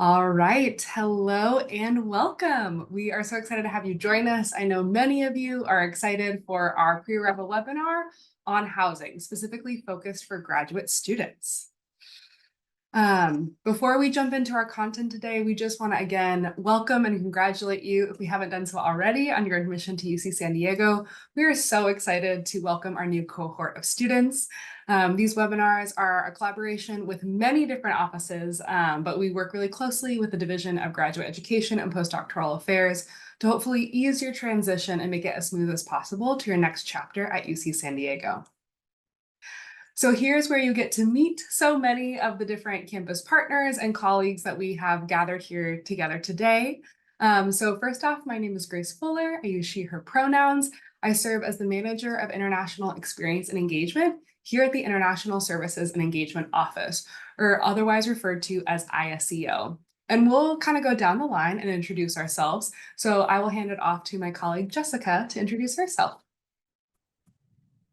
All right. Hello and welcome. We are so excited to have you join us. I know many of you are excited for our pre-revel webinar on housing, specifically focused for graduate students. Before we jump into our content today, we just want to again welcome and congratulate you, if we haven't done so already, on your admission to UC San Diego. We are so excited to welcome our new cohort of students. These webinars are a collaboration with many different offices, but we work really closely with the Division of Graduate Education and Postdoctoral Affairs to hopefully ease your transition and make it as smooth as possible to your next chapter at UC San Diego. So here's where you get to meet so many of the different campus partners and colleagues that we have gathered here together today. So first off, my name is Grace Fuller. I use she, her pronouns. I serve as the Manager of International Experience and Engagement here at the International Services and Engagement Office, or otherwise referred to as ISEO. And we'll kind of go down the line and introduce ourselves. So I will hand it off to my colleague, Jessica, to introduce herself.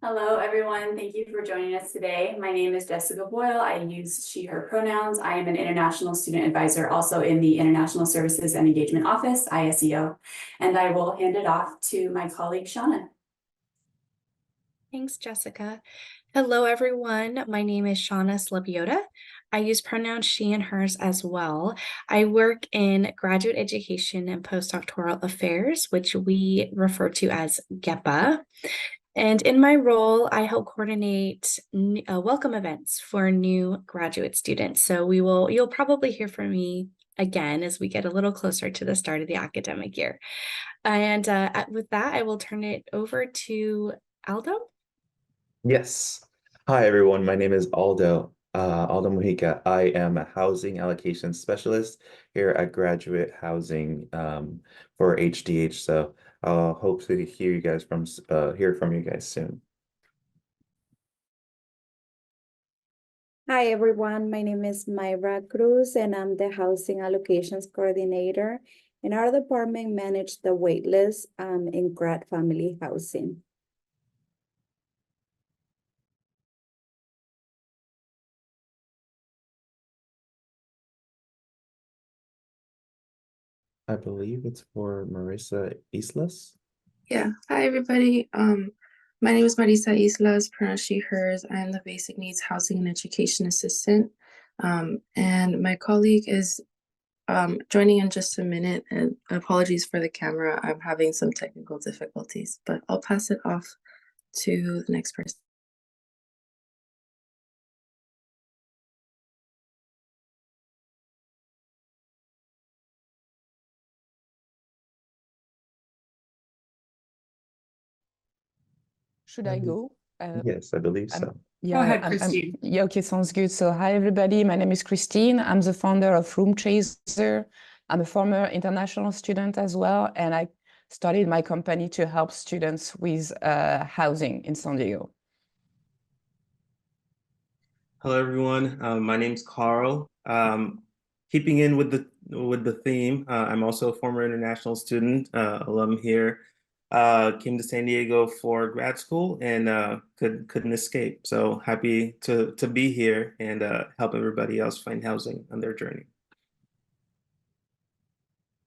Hello, everyone. Thank you for joining us today. My name is Jessica Boyle. I use she, her pronouns. I am an international student advisor, also in the International Services and Engagement Office, ISEO, and I will hand it off to my colleague, Shauna. Thanks, Jessica. Hello, everyone. My name is Shauna Slabiota. I use pronouns she and hers as well. I work in graduate education and postdoctoral affairs, which we refer to as GEPA. And in my role, I help coordinate welcome events for new graduate students. So you'll probably hear from me again as we get a little closer to the start of the academic year. And with that, I will turn it over to Aldo. Yes. Hi, everyone. My name is Aldo Mujica. I am a housing allocation specialist here at Graduate Housing for HDH. So I'll hope to hear from you guys soon. Hi, everyone. My name is Mayra Cruz, and I'm the Housing Allocations Coordinator. And our department manages the waitlist in grad family housing. I believe it's for Marissa Islas. Yeah. Hi, everybody. My name is Marisa Islas, pronouns she, hers. I am the Basic Needs Housing and Education Assistant. And my colleague is joining in just a minute, and apologies for the camera. I'm having some technical difficulties, but I'll pass it off to the next person. Should I go? Yes, I believe so. Go ahead, Christine. Yeah, okay, sounds good. So hi, everybody. My name is Christine. I'm the founder of Room Chaser. I'm a former international student as well, and I started my company to help students with housing in San Diego. Hello, everyone. My name's Carl. Keeping in with the theme, I'm also a former international student, alum here. Came to San Diego for grad school and couldn't escape. So happy to be here and help everybody else find housing on their journey.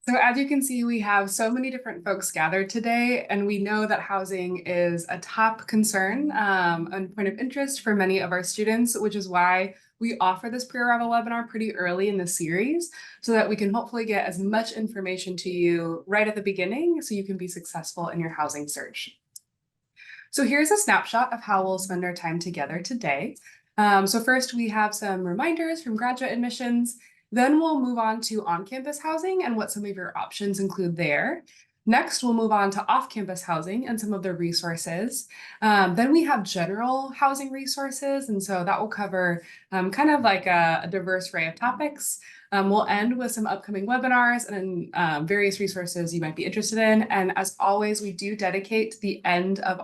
So as you can see, we have so many different folks gathered today, and we know that housing is a top concern and point of interest for many of our students, which is why we offer this pre-arrival webinar pretty early in the series so that we can hopefully get as much information to you right at the beginning so you can be successful in your housing search. So here's a snapshot of how we'll spend our time together today. So first, we have some reminders from graduate admissions. Then we'll move on to on-campus housing and what some of your options include there. Next, we'll move on to off-campus housing and some of the resources. Then we have general housing resources, and so that will cover kind of like a diverse array of topics. We'll end with some upcoming webinars and various resources you might be interested in. And as always, we do dedicate the end of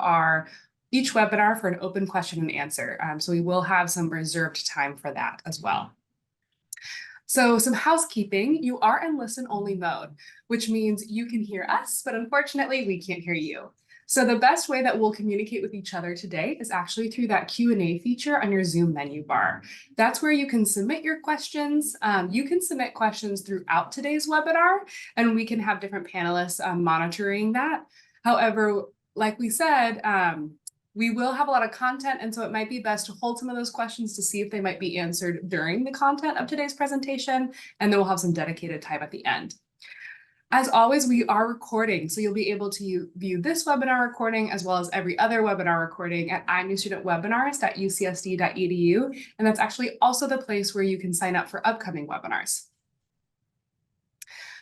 each webinar for an open question and answer. So we will have some reserved time for that as well. So some housekeeping, you are in listen only mode, which means you can hear us, but unfortunately we can't hear you. So the best way that we'll communicate with each other today is actually through that Q&A feature on your Zoom menu bar. That's where you can submit your questions. You can submit questions throughout today's webinar, and we can have different panelists monitoring that. However, like we said, we will have a lot of content, and so it might be best to hold some of those questions to see if they might be answered during the content of today's presentation, and then we'll have some dedicated time at the end. As always, we are recording, so you'll be able to view this webinar recording as well as every other webinar recording at inewstudentwebinars.ucsd.edu, and that's actually also the place where you can sign up for upcoming webinars.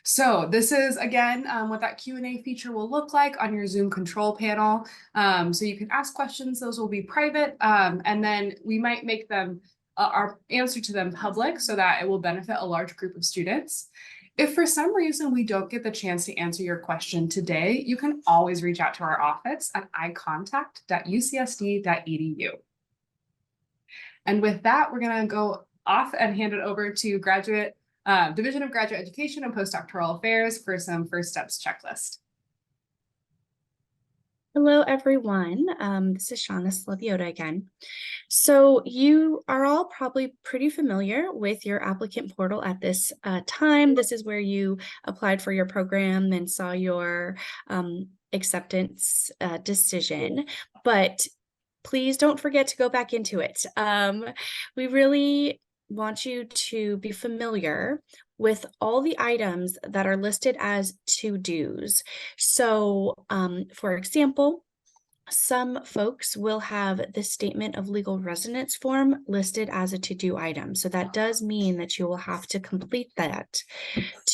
So this is, again, what that Q&A feature will look like on your Zoom control panel. So you can ask questions, those will be private, and then we might make them, our answer to them public so that it will benefit a large group of students. If for some reason we don't get the chance to answer your question today, you can always reach out to our office at icontact.ucsd.edu. And with that, we're going to go off and hand it over to Division of Graduate Education and Postdoctoral Affairs for some first steps checklist. Hello, everyone. This is Shauna Slaviota again. So you are all probably pretty familiar with your applicant portal at this time. This is where you applied for your program and saw your acceptance decision, but please don't forget to go back into it. We really want you to be familiar with all the items that are listed as to-dos. So, for example, some folks will have the statement of legal residence form listed as a to-do item. So that does mean that you will have to complete that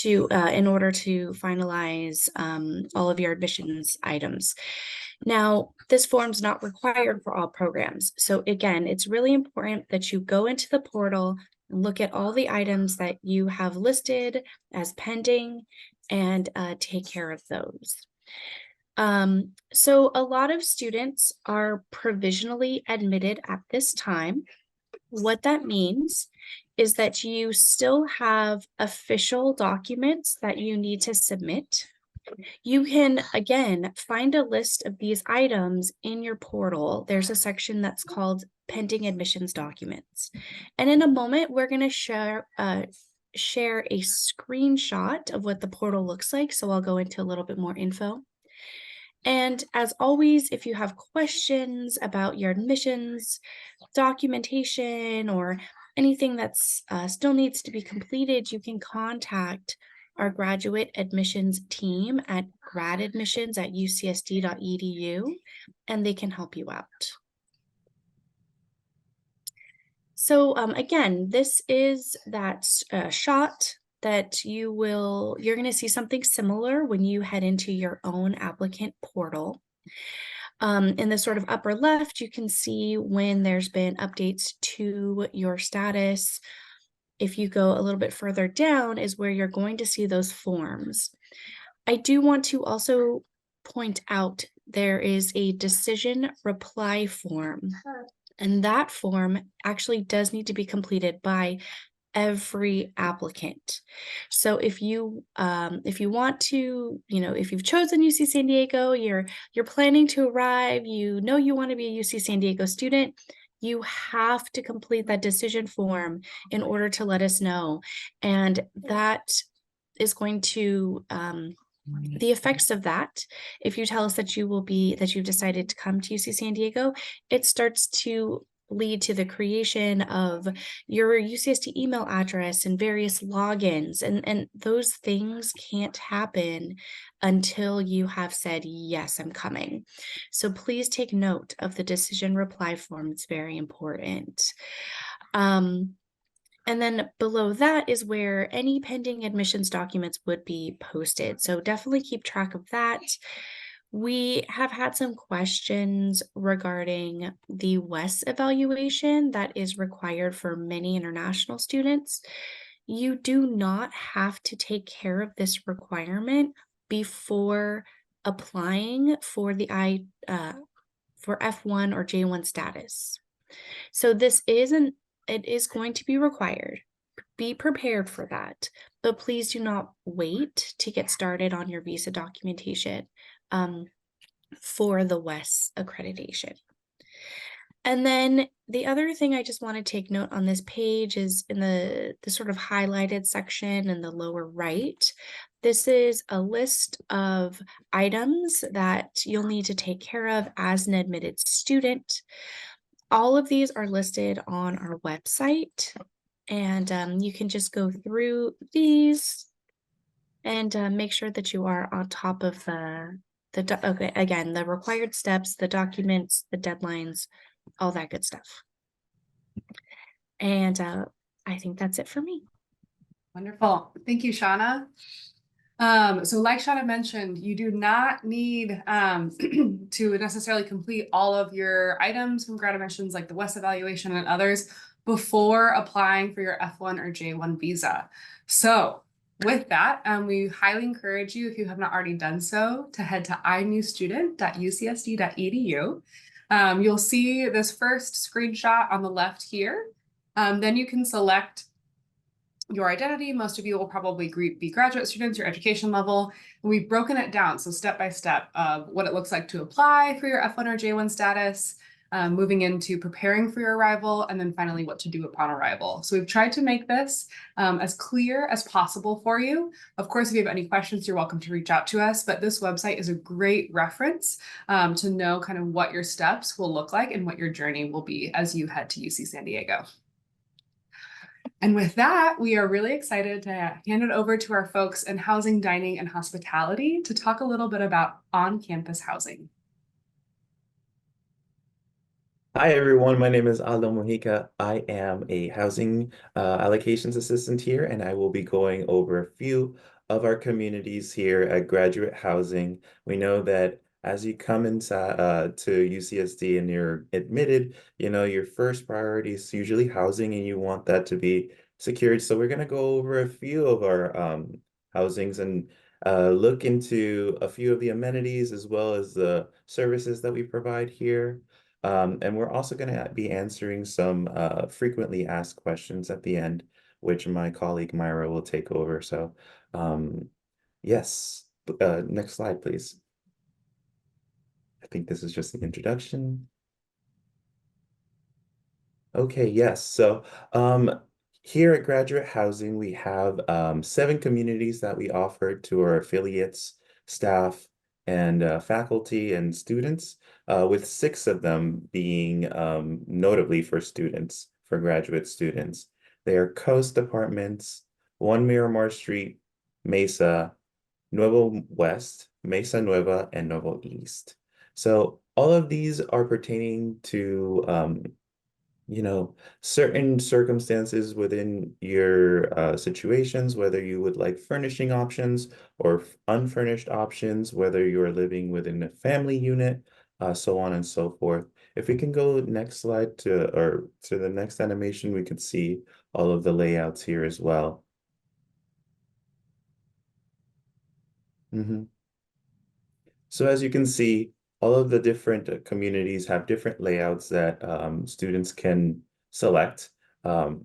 in order to finalize all of your admissions items. Now, this form's not required for all programs. So again, it's really important that you go into the portal and look at all the items that you have listed as pending and take care of those. So a lot of students are provisionally admitted at this time. What that means is that you still have official documents that you need to submit. You can, again, find a list of these items in your portal. There's a section that's called pending admissions documents. And in a moment, we're going to share a screenshot of what the portal looks like. So I'll go into a little bit more info. And as always, if you have questions about your admissions, documentation, or anything that's still needs to be completed, you can contact our graduate admissions team at gradadmissions@ucsd.edu, and they can help you out. So again, this is that shot that you're going to see something similar when you head into your own applicant portal. In the sort of upper left, you can see when there's been updates to your status. If you go a little bit further down is where you're going to see those forms. I do want to also point out there is a decision reply form, and that form actually does need to be completed by every applicant. So if you want to, if you've chosen UC San Diego, you're planning to arrive, you want to be a UC San Diego student, you have to complete that decision form in order to let us know. And that is going to the effects of that, if you tell us that you've decided to come to UC San Diego, it starts to lead to the creation of your UCSD email address and various logins, and those things can't happen until you have said, yes, I'm coming. So please take note of the decision reply form. It's very important. And then below that is where any pending admissions documents would be posted. So definitely keep track of that. We have had some questions regarding the WES evaluation that is required for many international students. You do not have to take care of this requirement before applying for the for F1 or J1 status. So it is going to be required. Be prepared for that, but please do not wait to get started on your visa documentation. for the WES accreditation. And then the other thing I just want to take note on this page is in the sort of highlighted section in the lower right. This is a list of items that you'll need to take care of as an admitted student. All of these are listed on our website, and you can just go through these and make sure that you are on top of okay, again, the required steps, the documents, the deadlines, all that good stuff. And I think that's it for me. Wonderful. Thank you, Shauna. So like Shauna mentioned, you do not need to necessarily complete all of your items from grad admissions like the WES evaluation and others before applying for your F1 or J1 visa. So with that, we highly encourage you, if you have not already done so, to head to inewstudent.ucsd.edu. You'll see this first screenshot on the left here. Then you can select your identity. Most of you will probably be graduate students, your education level. And we've broken it down, so step by step of what it looks like to apply for your F1 or J1 status, moving into preparing for your arrival, and then finally what to do upon arrival. So we've tried to make this as clear as possible for you. Of course, if you have any questions, you're welcome to reach out to us, but this website is a great reference to know kind of what your steps will look like and what your journey will be as you head to UC San Diego. And with that, we are really excited to hand it over to our folks in housing, dining, and hospitality to talk a little bit about on-campus housing. Hi, everyone. My name is Aldo Mojica. I am a housing allocations assistant here, and I will be going over a few of our communities here at Graduate Housing. We know that as you come into to UCSD and you're admitted, you know, your first priority is usually housing, and you want that to be secured. So we're going to go over a few of our housings and look into a few of the amenities as well as the services that we provide here. And we're also going to be answering some frequently asked questions at the end, which my colleague Myra will take over. So yes, next slide, please. I think this is just the introduction. Okay, yes. So here at Graduate Housing, we have 7 communities that we offer to our affiliates, staff, and faculty and students, with 6 of them being notably for students, for graduate students. They are Coast Apartments, 1 Miramar Street, Mesa, Nuevo West, Mesa Nueva, and Nuevo East. So all of these are pertaining to you know, certain circumstances within your situations, whether you would like furnishing options or unfurnished options, whether you're living within a family unit, so on and so forth. If we can go next slide to the next animation, we could see all of the layouts here as well. So as you can see, all of the different communities have different layouts that students can select. Our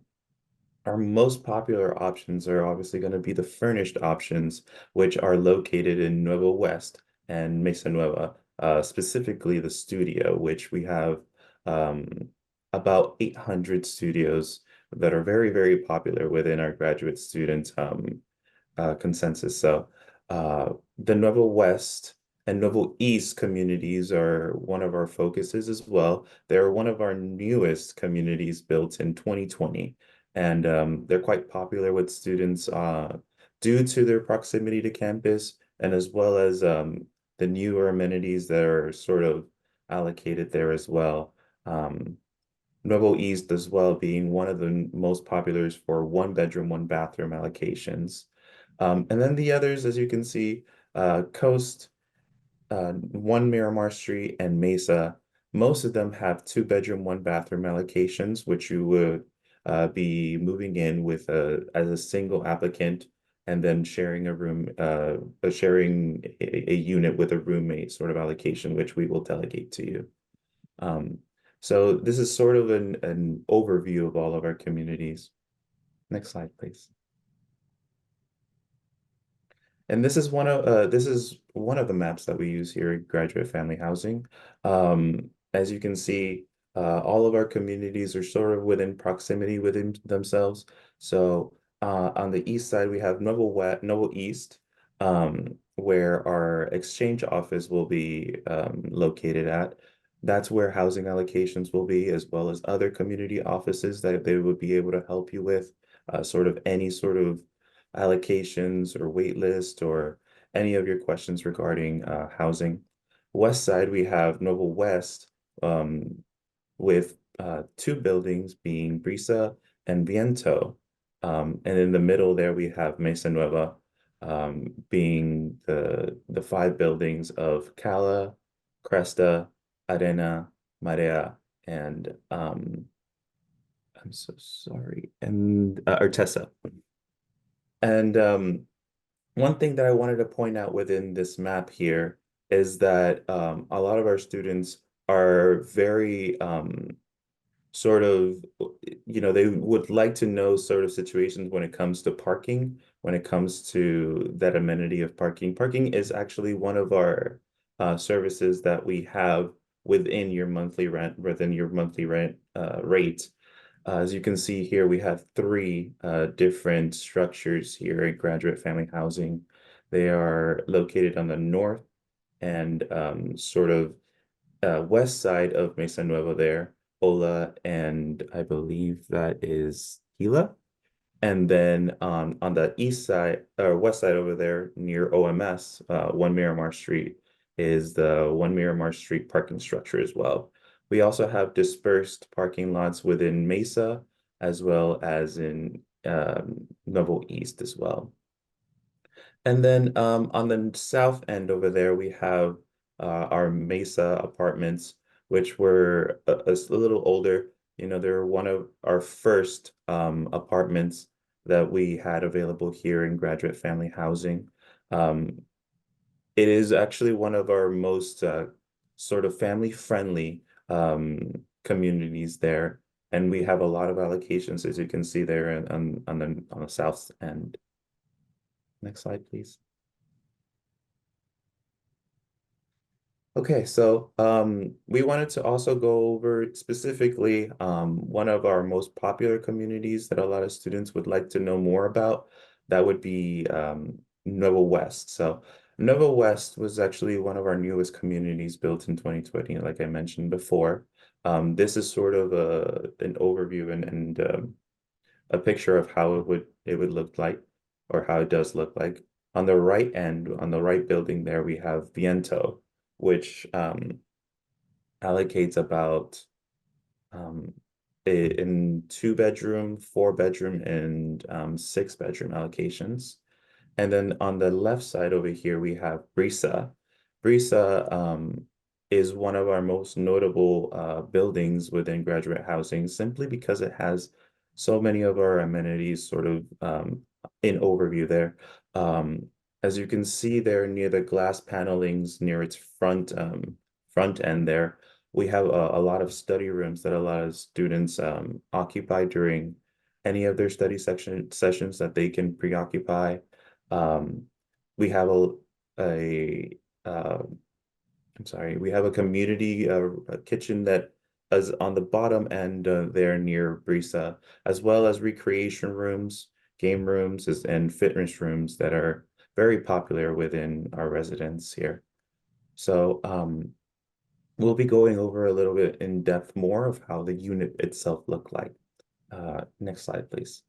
most popular options are obviously going to be the furnished options, which are located in Nuevo West and Mesa Nueva, specifically the studio, which we have about 800 studios that are very, very popular within our graduate student consensus. So the Nuevo West and Nuevo East communities are one of our focuses as well. They're one of our newest communities built in 2020, and they're quite popular with students due to their proximity to campus and as well as the newer amenities that are sort of allocated there as well. Nuevo East as well being one of the most popular for 1 bedroom, 1 bathroom allocations. And then the others, as you can see, Coast, 1 Miramar Street, and Mesa, most of them have 2 bedroom, 1 bathroom allocations, which you would be moving in with as a single applicant and then sharing a room, sharing a unit with a roommate sort of allocation, which we will delegate to you. So this is sort of an overview of all of our communities. Next slide, please. And this is one of the maps that we use here at Graduate Family Housing. As you can see, all of our communities are sort of within proximity within themselves. So on the east side, we have Noble East, where our exchange office will be located at. That's where housing allocations will be, as well as other community offices that they would be able to help you with sort of any sort of allocations or wait list or any of your questions regarding housing. West side, we have Noble West with two buildings being Brisa and Viento. And in the middle there, we have Mesa Nueva being the five buildings of Cala, Cresta, Arena, Marea, and I'm so sorry, and Artesa. And one thing that I wanted to point out within this map here is that a lot of our students are very sort of, they would like to know sort of situations when it comes to parking, when it comes to that amenity of parking. Parking is actually one of our services that we have within your monthly rent, rate. As you can see here, we have three different structures here at Graduate Family Housing. They are located on the north and sort of west side of Mesa Nueva there, Ola, and I believe that is Gila. And then on the east side or west side over there near OMS, 1 Miramar Street is the 1 Miramar Street parking structure as well. We also have dispersed parking lots within Mesa as well as in Noble East as well. And then on the south end over there, we have our Mesa apartments, which were a little older. They're one of our first apartments that we had available here in Graduate Family Housing. It is actually one of our most sort of family-friendly communities there. And we have a lot of allocations, as you can see there on the south end. Next slide, please. Okay, so we wanted to also go over specifically one of our most popular communities that a lot of students would like to know more about. That would be Nova West. So Nova West was actually one of our newest communities built in 2020, like I mentioned before. This is sort of an overview and a picture of how it would look like, or how it does look like. On the right end, on the right building there, we have Viento, which allocates about in 2-bedroom, 4-bedroom, and 6-bedroom allocations. And then on the left side over here, we have Brisa. Brisa is one of our most notable buildings within graduate housing, simply because it has so many of our amenities sort of in overview there. As you can see there near the glass panelings near its front end there, we have a lot of study rooms that a lot of students occupy during any of their study sessions that they can preoccupy. We have we have a community a kitchen that is on the bottom end there near Brisa, as well as recreation rooms, game rooms, and fitness rooms that are very popular within our residents here. So we'll be going over a little bit in depth more of how the unit itself looked like. Next slide, please.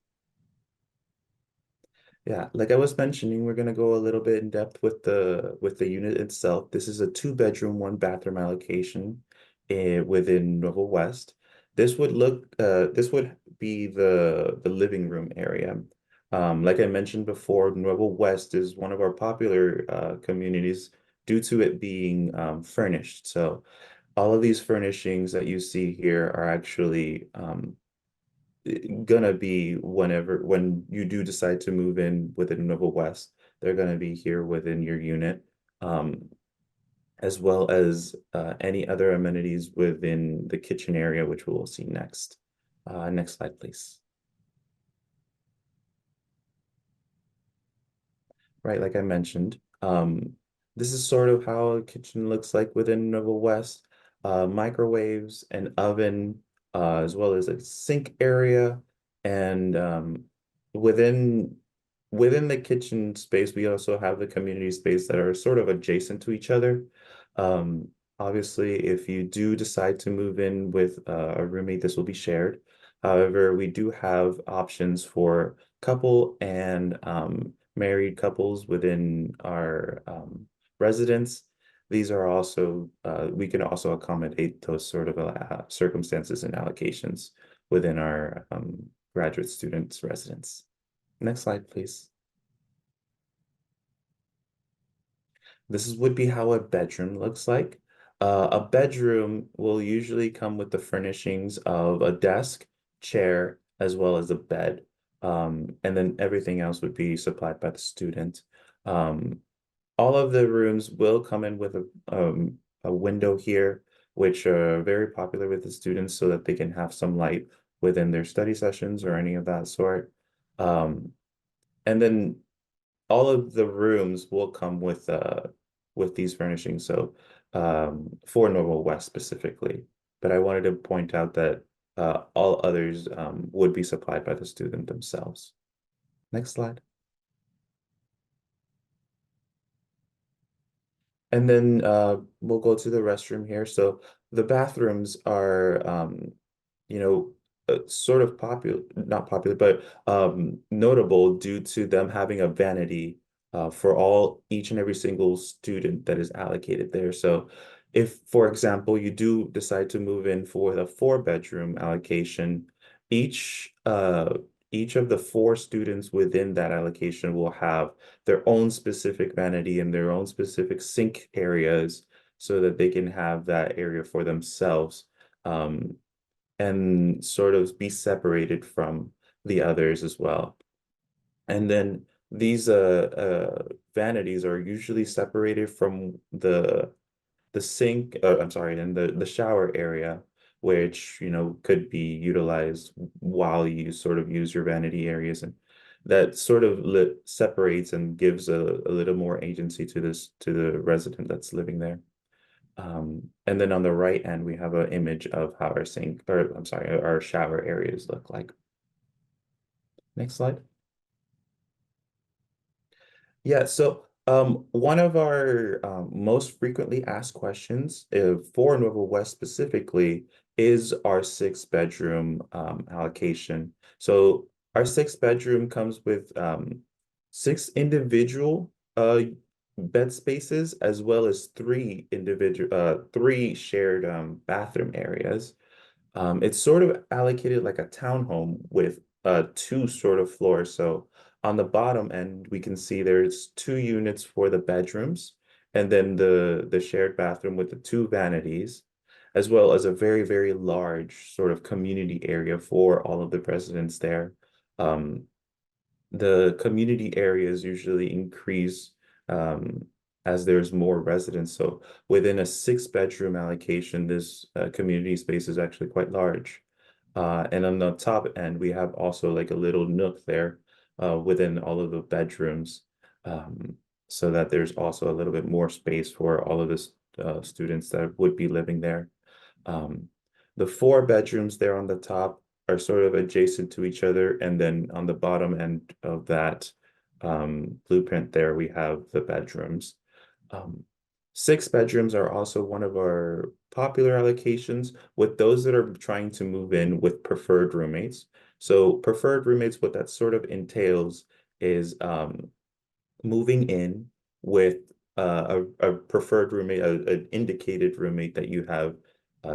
Yeah, like I was mentioning, we're gonna go a little bit in depth with the unit itself. This is a 2-bedroom, 1-bathroom allocation within Nova West. This would be the living room area. Like I mentioned before, Nova West is one of our popular communities due to it being furnished. So all of these furnishings that you see here are actually gonna be when you do decide to move in within Nova West, they're gonna be here within your unit, as well as any other amenities within the kitchen area, which we will see next. Next slide, please. right, like I mentioned. This is sort of how a kitchen looks like within Nova West. Microwaves, an oven, as well as a sink area, and within within the kitchen space, we also have the community space that are sort of adjacent to each other. Um, Obviously, if you do decide to move in with a roommate, this will be shared. However, we do have options for couple and married couples within our residence. These are also, we can also accommodate those sort of circumstances and allocations within our graduate students' residence. Next slide, please. Would be how a bedroom looks like. A bedroom will usually come with the furnishings of a desk, chair, as well as a bed. And then everything else would be supplied by the student. Um, all of the rooms will come in with a window here, which are very popular with the students so that they can have some light within their study sessions or any of that sort. And then all of the rooms will come with these furnishings. So for Normal West specifically, but I wanted to point out that all others would be supplied by the student themselves. Next slide. And then we'll go to the restroom here. So the bathrooms are, you know, sort of popular, not popular, but notable due to them having a vanity for each and every single student that is allocated there. So if, for example, you do decide to move in for the 4-bedroom allocation, each each of the 4 students within that allocation will have their own specific vanity and their own specific sink areas so that they can have that area for themselves and sort of be separated from the others as well. And then these vanities are usually separated from the sink, I'm sorry, and the shower area, which, could be utilized while you sort of use your vanity areas. And that sort of separates and gives a little more agency to the resident that's living there. And then on the right end, we have an image of how our sink, or I'm sorry, our shower areas look like. Next slide. Yeah, so one of our most frequently asked questions for Nova West specifically is our 6-bedroom allocation. So our 6-bedroom comes with 6 individual bed spaces as well as 3 shared bathroom areas. It's sort of allocated like a townhome with 2 sort of floors. So on the bottom end, we can see there's 2 units for the bedrooms, and then the shared bathroom with the 2 vanities, as well as a very, very large sort of community area for all of the residents there. Um, the community areas usually increase as there's more residents. So within a 6-bedroom allocation, this community space is actually quite large. And on the top end, we have also like a little nook there within all of the bedrooms, so that there's also a little bit more space for all of the students that would be living there. Um, the 4 bedrooms there on the top are sort of adjacent to each other, and then on the bottom end of that blueprint there, we have the bedrooms. 6 bedrooms are also one of our popular allocations with those that are trying to move in with preferred roommates. So preferred roommates, what that sort of entails is moving in with a preferred roommate, an indicated roommate that you have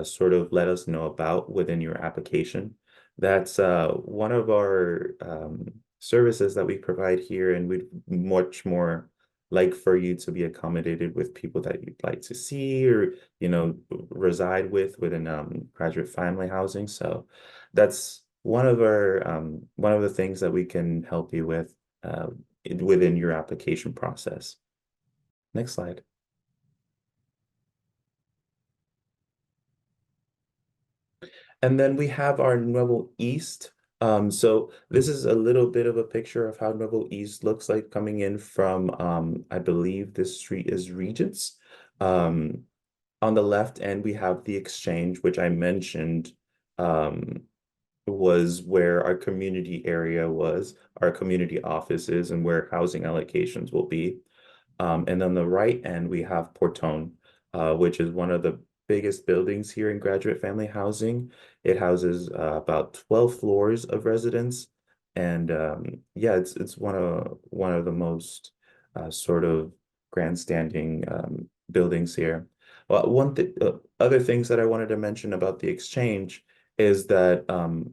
sort of let us know about within your application. That's one of our services that we provide here, and we'd much more like for you to be accommodated with people that you'd like to see or, reside within graduate family housing. So that's one of the things that we can help you with within your application process. Next slide. And then we have our Nuevo East So this is a little bit of a picture of how Novo East looks like coming in from, I believe this street is Regents. On the left end, we have the Exchange, which I mentioned was where our community area was, our community offices, and where housing allocations will be. And on the right end, we have Portone, which is one of the biggest buildings here in graduate family housing. It houses about 12 floors of residence. And yeah, it's one of the most sort of grandstanding buildings here. Well, other things that I wanted to mention about the Exchange is that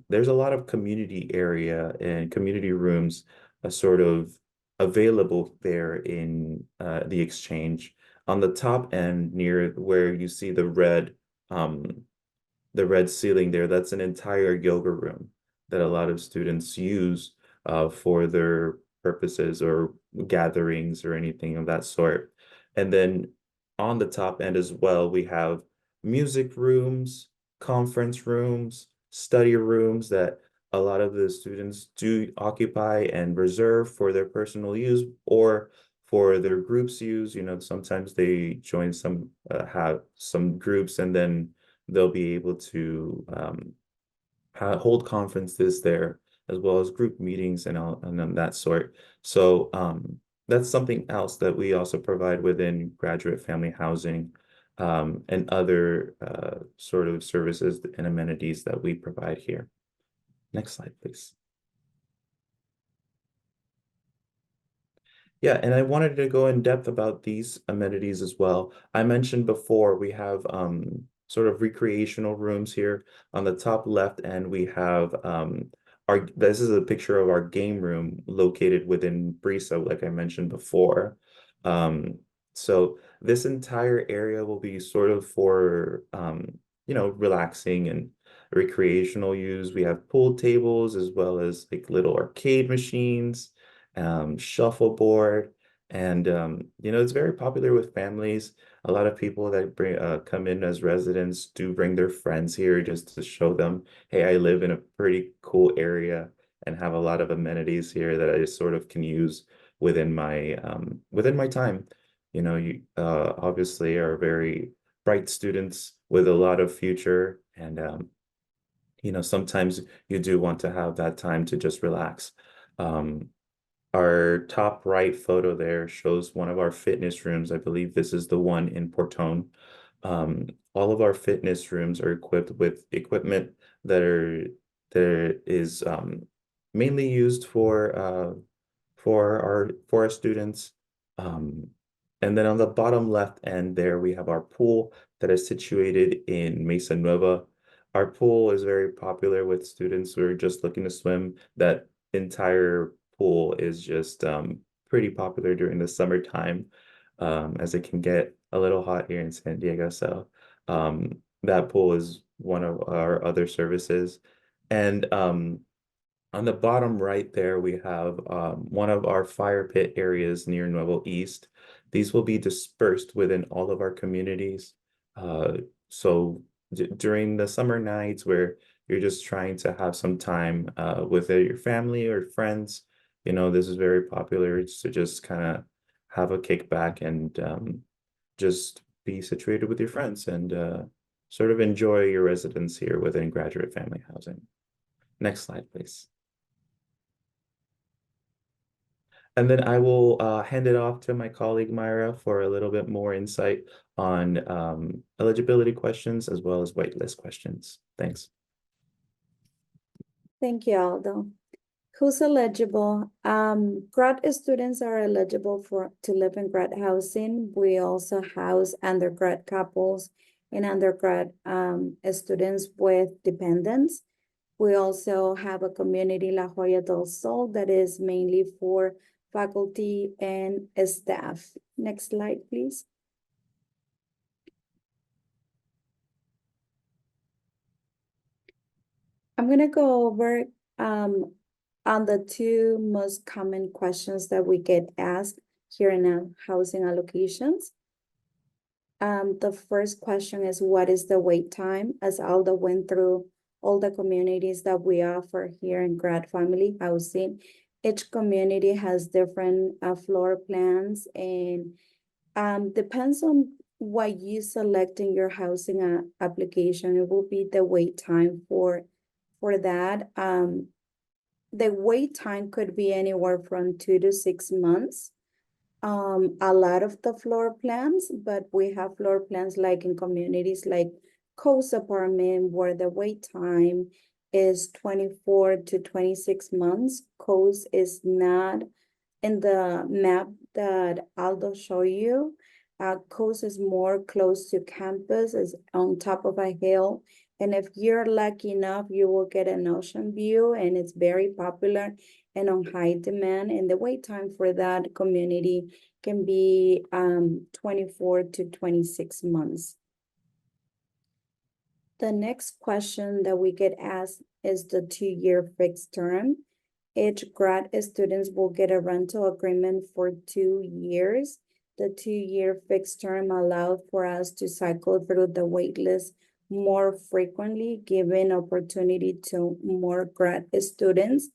there's a lot of community area and community rooms sort of available there in the Exchange. On the top end near where you see the red ceiling there, that's an entire yoga room that a lot of students use for their purposes or gatherings or anything of that sort. And then on the top end as well, we have music rooms, conference rooms, study rooms that a lot of the students do occupy and reserve for their personal use or for their groups use. You know, sometimes they join have some groups and then they'll be able to hold conferences there as well as group meetings and that sort. So that's something else that we also provide within graduate family housing and other sort of services and amenities that we provide here. Next slide, please. Yeah, and I wanted to go in depth about these amenities as well. I mentioned before we have sort of recreational rooms here. On the top left end, we have this is a picture of our game room located within Brisa, like I mentioned before. So this entire area will be sort of for you know, relaxing and recreational use. We have pool tables as well as like little arcade machines, shuffleboard, and you know, it's very popular with families. A lot of people that come in as residents do bring their friends here just to show them, hey, I live in a pretty cool area and have a lot of amenities here that I just sort of can use within my time. You know, you obviously are very bright students with a lot of future, and you know, sometimes you do want to have that time to just relax. Our top right photo there shows one of our fitness rooms. I believe this is the one in Portone. All of our fitness rooms are equipped with equipment that is mainly used for our students. And then on the bottom left end there, we have our pool that is situated in Mesa Nueva. Our pool is very popular with students who are just looking to swim. That entire pool is just pretty popular during the summertime, as it can get a little hot here in San Diego. So that pool is one of our other services. And on the bottom right there, we have one of our fire pit areas near Nuevo East. These will be dispersed within all of our communities. So during the summer nights where you're just trying to have some time with your family or friends, you know, this is very popular. It's to just kind of have a kickback and just be situated with your friends and sort of enjoy your residence here within graduate family housing. Next slide, please. And then I will hand it off to my colleague Myra for a little bit more insight on eligibility questions as well as waitlist questions. Thanks. Thank you, Aldo. Who's eligible? Grad students are eligible to live in grad housing. We also house undergrad couples and undergrad students with dependents. We also have a community La Jolla del Sol that is mainly for faculty and staff. Next slide, please. I'm gonna go over on the two most common questions that we get asked here in our housing allocations. The first question is, what is the wait time? As Aldo went through all the communities that we offer here in Grad Family Housing. Each community has different floor plans, and depends on what you select in your housing application. It will be the wait time for that. The wait time could be anywhere from 2 to 6 months. A lot of the floor plans, but we have floor plans like in communities like Coast Apartment, where the wait time is 24 to 26 months. Coast is not in the map that Aldo showed you. Coast is more close to campus, is on top of a hill. And if you're lucky enough, you will get an ocean view, and it's very popular and on high demand. And the wait time for that community can be 24 to 26 months. The next question that we get asked is the 2-year fixed term. Each grad students will get a rental agreement for 2 years. The 2-year fixed term allowed for us to cycle through the wait list more frequently, giving opportunity to more grad students.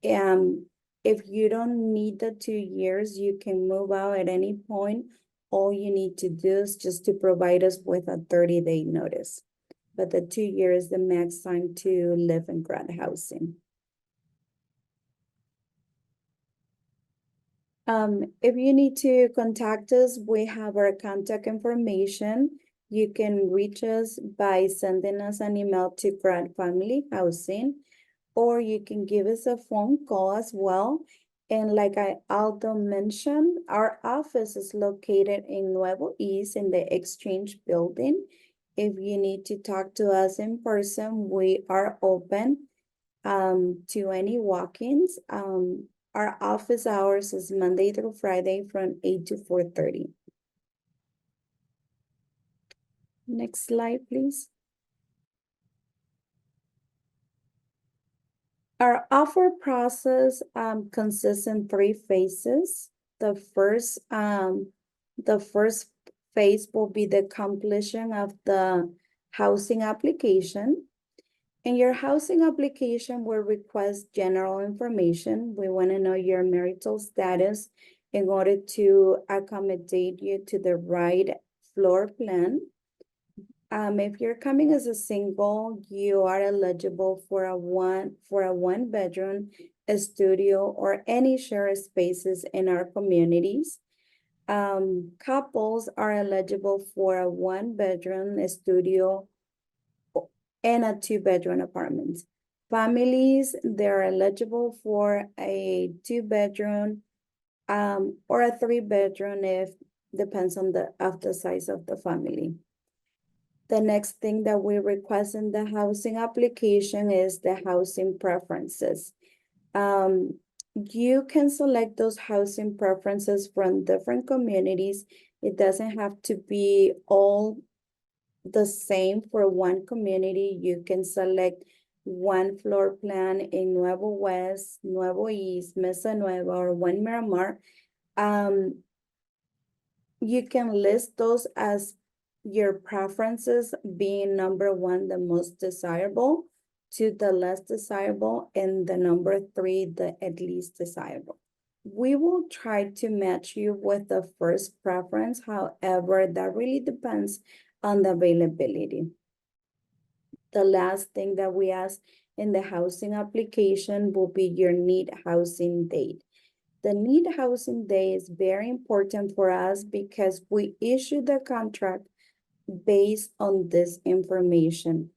If you don't need the 2 years, you can move out at any point. All you need to do is just to provide us with a 30-day notice. But the 2 years is the max time to live in grad housing. If you need to contact us, we have our contact information. You can reach us by sending us an email to Grad Family Housing, or you can give us a phone call as well. And like I also mentioned, our office is located in Nuevo East in the Exchange Building. If you need to talk to us in person, we are open to any walk-ins. Our office hours is Monday through Friday from 8 to 4:30. Next slide, please. Our offer process consists in 3 phases. The first phase will be the completion of the housing application. In your housing application, we request general information. We want to know your marital status in order to accommodate you to the right floor plan. If you're coming as a single, you are eligible for a one bedroom, a studio, or any shared spaces in our communities. Couples are eligible for a 1-bedroom, a studio, and a 2-bedroom apartment. Families, they're eligible for a 2-bedroom or a 3-bedroom, if depends on the size of the family. The next thing that we request in the housing application is the housing preferences. You can select those housing preferences from different communities. It doesn't have to be all the same for one community. You can select one floor plan in Nuevo West, Nuevo East, Mesa Nueva, or one Miramar. You can list those as your preferences, being number 1, the most desirable, 2, the less desirable, and the number 3, the at least desirable. We will try to match you with the first preference. However, that really depends on the availability. The last thing that we ask in the housing application will be your need housing date. The need housing date is very important for us because we issue the contract based on this information.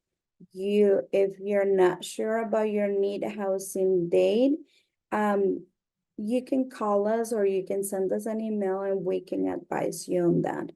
If you're not sure about your need housing date, you can call us or you can send us an email and we can advise you on that.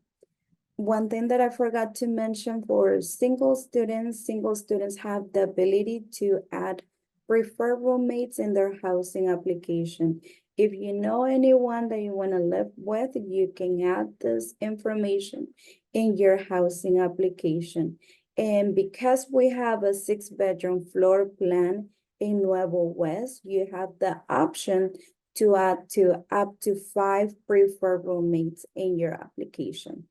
One thing that I forgot to mention for single students have the ability to add preferred roommates in their housing application. If you know anyone that you want to live with, you can add this information in your housing application. And because we have a 6-bedroom floor plan in Nuevo West, you have the option to add up to 5 preferred roommates in your application.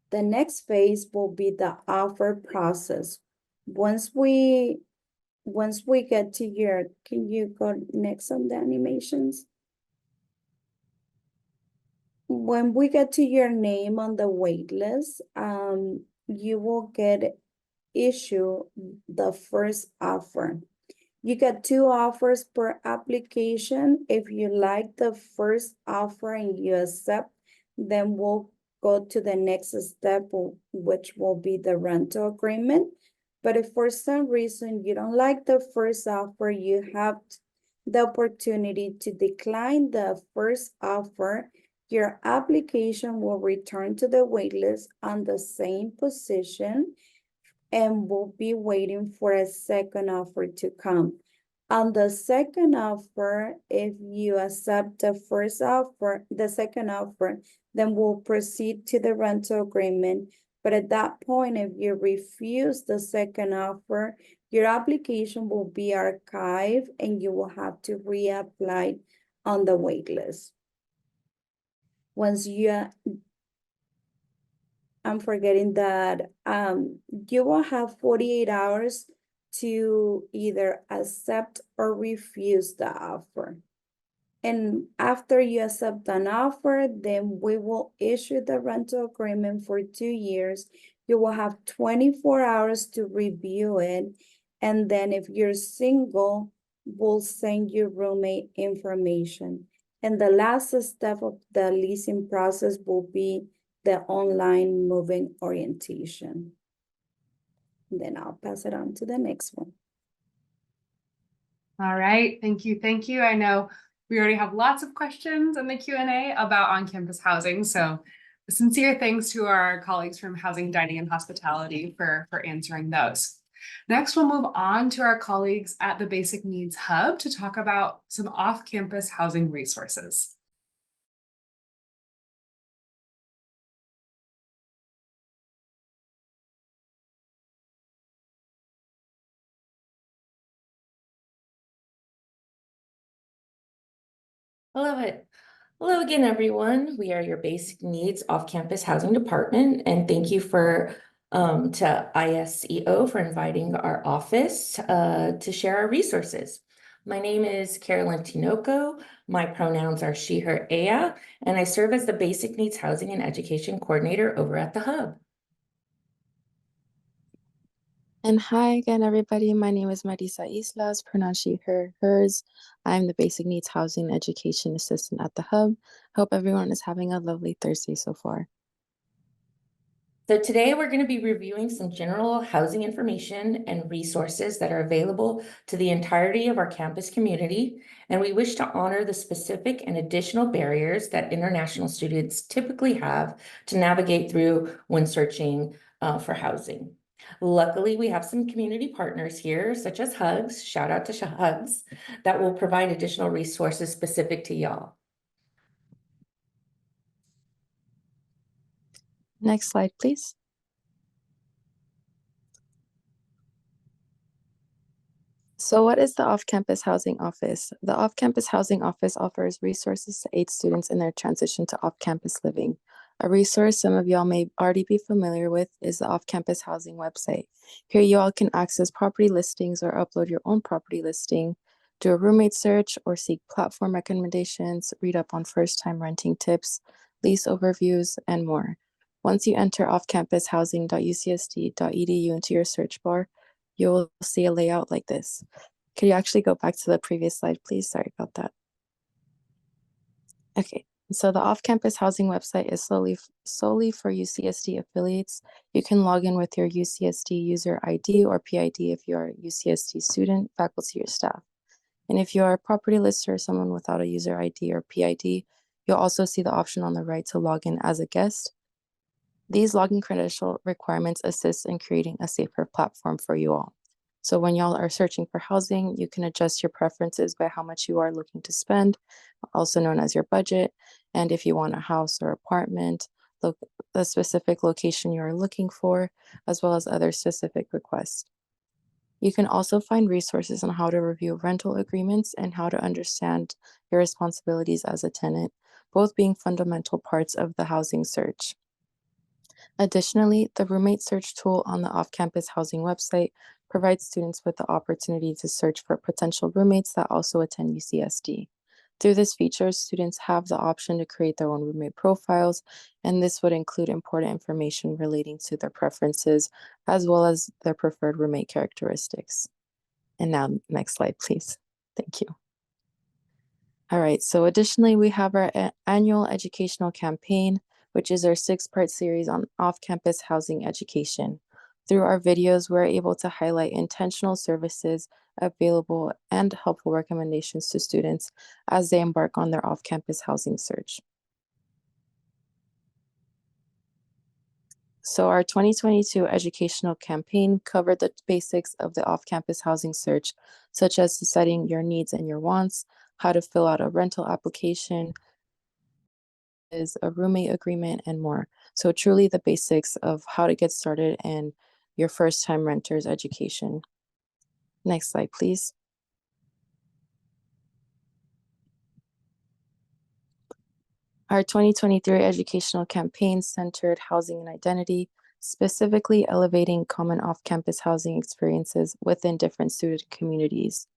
The next phase will be the offer process. Once we get to your, can you go next on the animations? When we get to your name on the wait list, you will get issue the first offer. You get 2 offers per application. If you like the first offer and you accept, then we'll go to the next step, which will be the rental agreement. But if for some reason you don't like the first offer, you have the opportunity to decline the first offer. Your application will return to the waitlist on the same position and we'll be waiting for a second offer to come. On the second offer, if you accept the first offer, the second offer, then we'll proceed to the rental agreement. But at that point, if you refuse the second offer, your application will be archived and you will have to reapply on the wait list. Once you I'm forgetting that you will have 48 hours to either accept or refuse the offer. And after you accept an offer, then we will issue the rental agreement for 2 years. You will have 24 hours to review it. And then if you're single, we'll send you roommate information. And the last step of the leasing process will be the online moving orientation. And then I'll pass it on to the next one. All right, thank you, thank you. I know we already have lots of questions in the Q&A about on-campus housing, so sincere thanks to our colleagues from Housing, Dining, and Hospitality for answering those. Next, we'll move on to our colleagues at the Basic Needs Hub to talk about some off-campus housing resources. Hello again, everyone. We are your Basic Needs Off-Campus Housing Department, and thank you to ISEO for inviting our office to share our resources. My name is Carolyn Tinoco. My pronouns are she, her, ella, and I serve as the Basic Needs Housing and Education Coordinator over at the Hub. And hi again, everybody. My name is Marisa Islas, pronouns she, her, hers. I'm the Basic Needs Housing and Education Assistant at the Hub. Hope everyone is having a lovely Thursday so far. So today we're going to be reviewing some general housing information and resources that are available to the entirety of our campus community. And we wish to honor the specific and additional barriers that international students typically have to navigate through when searching for housing. Luckily, we have some community partners here, such as Hugs, shout out to Hugs, that will provide additional resources specific to y'all. Next slide, please. So what is the Off-Campus Housing Office? The Off-Campus Housing Office offers resources to aid students in their transition to off-campus living. A resource some of y'all may already be familiar with is the Off-Campus Housing website. Here you all can access property listings or upload your own property listing, do a roommate search or seek platform recommendations, read up on first-time renting tips, lease overviews, and more. Once you enter offcampushousing.ucsd.edu into your search bar, you'll see a layout like this. Could you actually go back to the previous slide, please? Sorry about that. Okay, so the off-campus housing website is solely for UCSD affiliates. You can log in with your UCSD user ID or PID if you're a UCSD student, faculty, or staff. And if you are a property lister or someone without a user ID or PID, you'll also see the option on the right to log in as a guest. These login credential requirements assist in creating a safer platform for you all. So when y'all are searching for housing, you can adjust your preferences by how much you are looking to spend, also known as your budget. And if you want a house or apartment, the specific location you are looking for, as well as other specific requests. You can also find resources on how to review rental agreements and how to understand your responsibilities as a tenant, both being fundamental parts of the housing search. Additionally, the roommate search tool on the off-campus housing website provides students with the opportunity to search for potential roommates that also attend UCSD. Through this feature, students have the option to create their own roommate profiles, and this would include important information relating to their preferences, as well as their preferred roommate characteristics. And now, next slide, please. Thank you. All right, so additionally, we have our annual educational campaign, which is our 6-part series on off-campus housing education. Through our videos, we're able to highlight intentional services available and helpful recommendations to students as they embark on their off-campus housing search. So our 2022 educational campaign covered the basics of the off-campus housing search, such as deciding your needs and your wants, how to fill out a rental application, is a roommate agreement, and more. So truly the basics of how to get started and your first-time renter's education. Next slide, please. Our 2023 educational campaign centered housing and identity, specifically elevating common off-campus housing experiences within different student communities.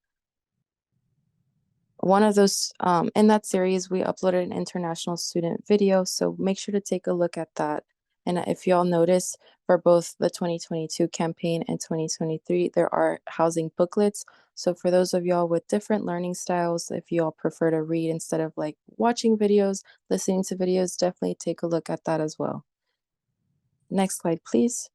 One of those, in that series, we uploaded an international student video, so make sure to take a look at that. And if y'all notice, for both the 2022 campaign and 2023, there are housing booklets. So for those of y'all with different learning styles, if y'all prefer to read instead of like watching videos, listening to videos, definitely take a look at that as well. Next slide, please.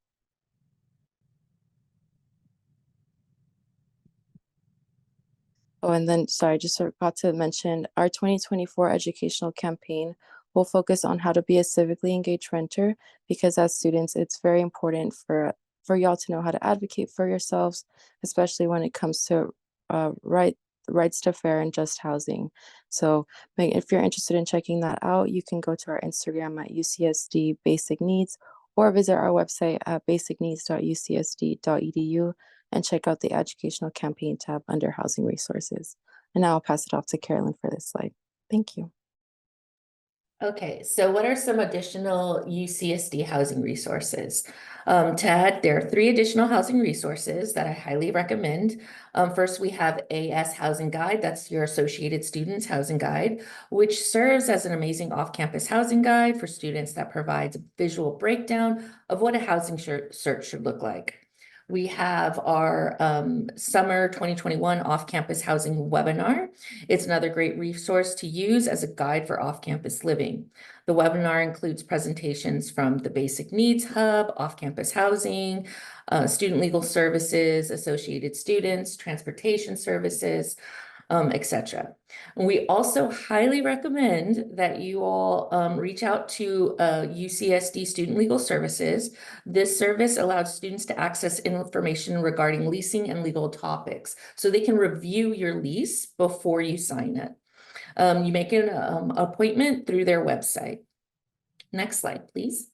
Oh, and then, sorry, just forgot to mention our 2024 educational campaign will focus on how to be a civically engaged renter, because as students, it's very important for y'all to know how to advocate for yourselves, especially when it comes to rights to fair and just housing. So if you're interested in checking that out, you can go to our Instagram at UCSD Basic Needs, or visit our website at basicneeds.ucsd.edu and check out the educational campaign tab under housing resources. And now I'll pass it off to Carolyn for this slide. Thank you. Okay, so what are some additional UCSD housing resources? To add, there are 3 additional housing resources that I highly recommend. First, we have AS Housing Guide, that's your Associated Students Housing Guide, which serves as an amazing off-campus housing guide for students that provides a visual breakdown of what a housing search should look like. We have our summer 2021 off-campus housing webinar. It's another great resource to use as a guide for off-campus living. The webinar includes presentations from the Basic Needs Hub, off-campus housing, student legal services, associated students, transportation services, etc. We also highly recommend that you all reach out to UCSD Student Legal Services. This service allows students to access information regarding leasing and legal topics, so they can review your lease before you sign it. You make an appointment through their website. Next slide, please.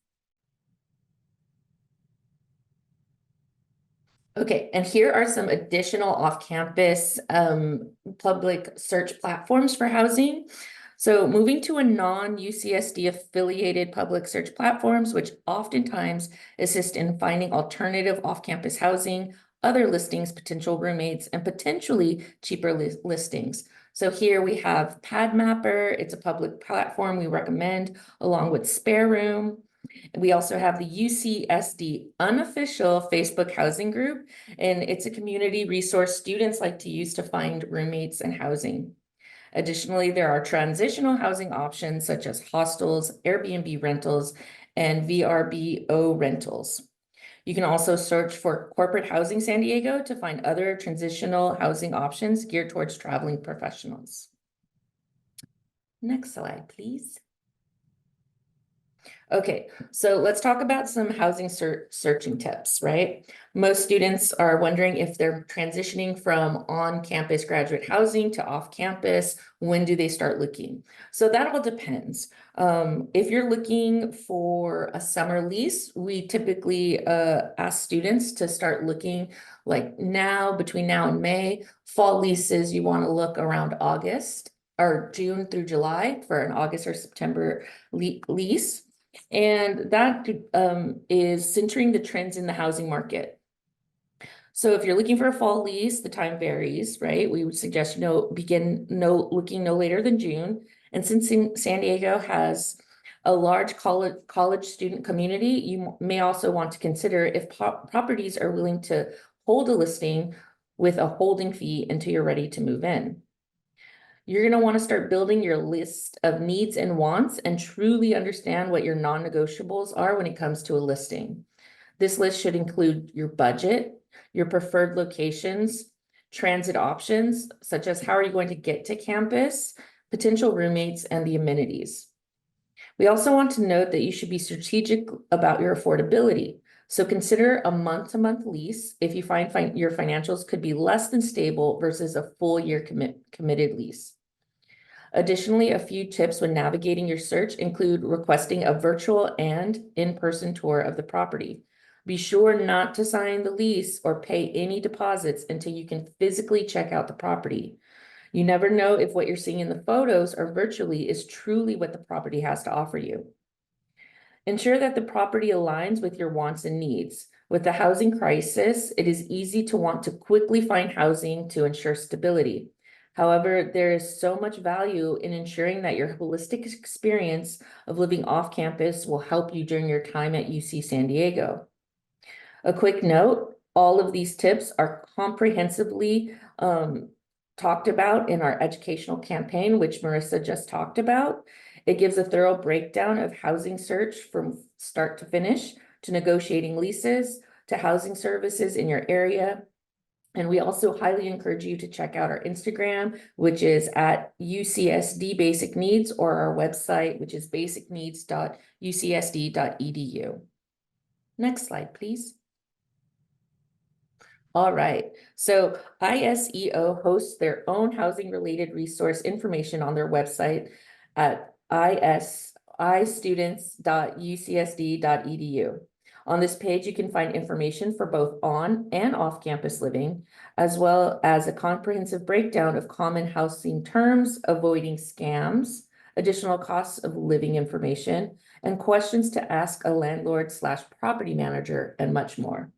Okay, and here are some additional off-campus public search platforms for housing. So moving to a non-UCSD affiliated public search platforms, which oftentimes assist in finding alternative off-campus housing, other listings, potential roommates, and potentially cheaper listings. So here we have PadMapper. It's a public platform we recommend, along with Spare Room. We also have the UCSD unofficial Facebook housing group, and it's a community resource students like to use to find roommates and housing. Additionally, there are transitional housing options such as hostels, Airbnb rentals, and VRBO rentals. You can also search for Corporate Housing San Diego to find other transitional housing options geared towards traveling professionals. Next slide, please. Okay, so let's talk about some housing searching tips, right? Most students are wondering if they're transitioning from on-campus graduate housing to off-campus. When do they start looking? So that all depends. If you're looking for a summer lease, we typically ask students to start looking like now, between now and May. Fall leases, you want to look around August or June through July for an August or September lease. And that is centering the trends in the housing market. So if you're looking for a fall lease, the time varies, right? We would suggest, begin looking no later than June. And since San Diego has a large college student community, you may also want to consider if properties are willing to hold a listing with a holding fee until you're ready to move in. You're going to want to start building your list of needs and wants and truly understand what your non-negotiables are when it comes to a listing. This list should include your budget, your preferred locations, transit options, such as how are you going to get to campus, potential roommates, and the amenities. We also want to note that you should be strategic about your affordability. So consider a month-to-month lease if you find your financials could be less than stable versus a full year committed lease. Additionally, a few tips when navigating your search include requesting a virtual and in-person tour of the property. Be sure not to sign the lease or pay any deposits until you can physically check out the property. You never know if what you're seeing in the photos or virtually is truly what the property has to offer you. Ensure that the property aligns with your wants and needs. With the housing crisis, it is easy to want to quickly find housing to ensure stability. However, there is so much value in ensuring that your holistic experience of living off campus will help you during your time at UC San Diego. A quick note, all of these tips are comprehensively talked about in our educational campaign, which Marissa just talked about. It gives a thorough breakdown of housing search from start to finish, to negotiating leases, to housing services in your area. And we also highly encourage you to check out our Instagram, which is at UCSD Basic Needs, or our website, which is basicneeds.ucsd.edu. Next slide, please. All right, so ISEO hosts their own housing-related resource information on their website at istudents.ucsd.edu. On this page, you can find information for both on and off-campus living, as well as a comprehensive breakdown of common housing terms, avoiding scams, additional costs of living information, and questions to ask a landlord/property manager, and much more.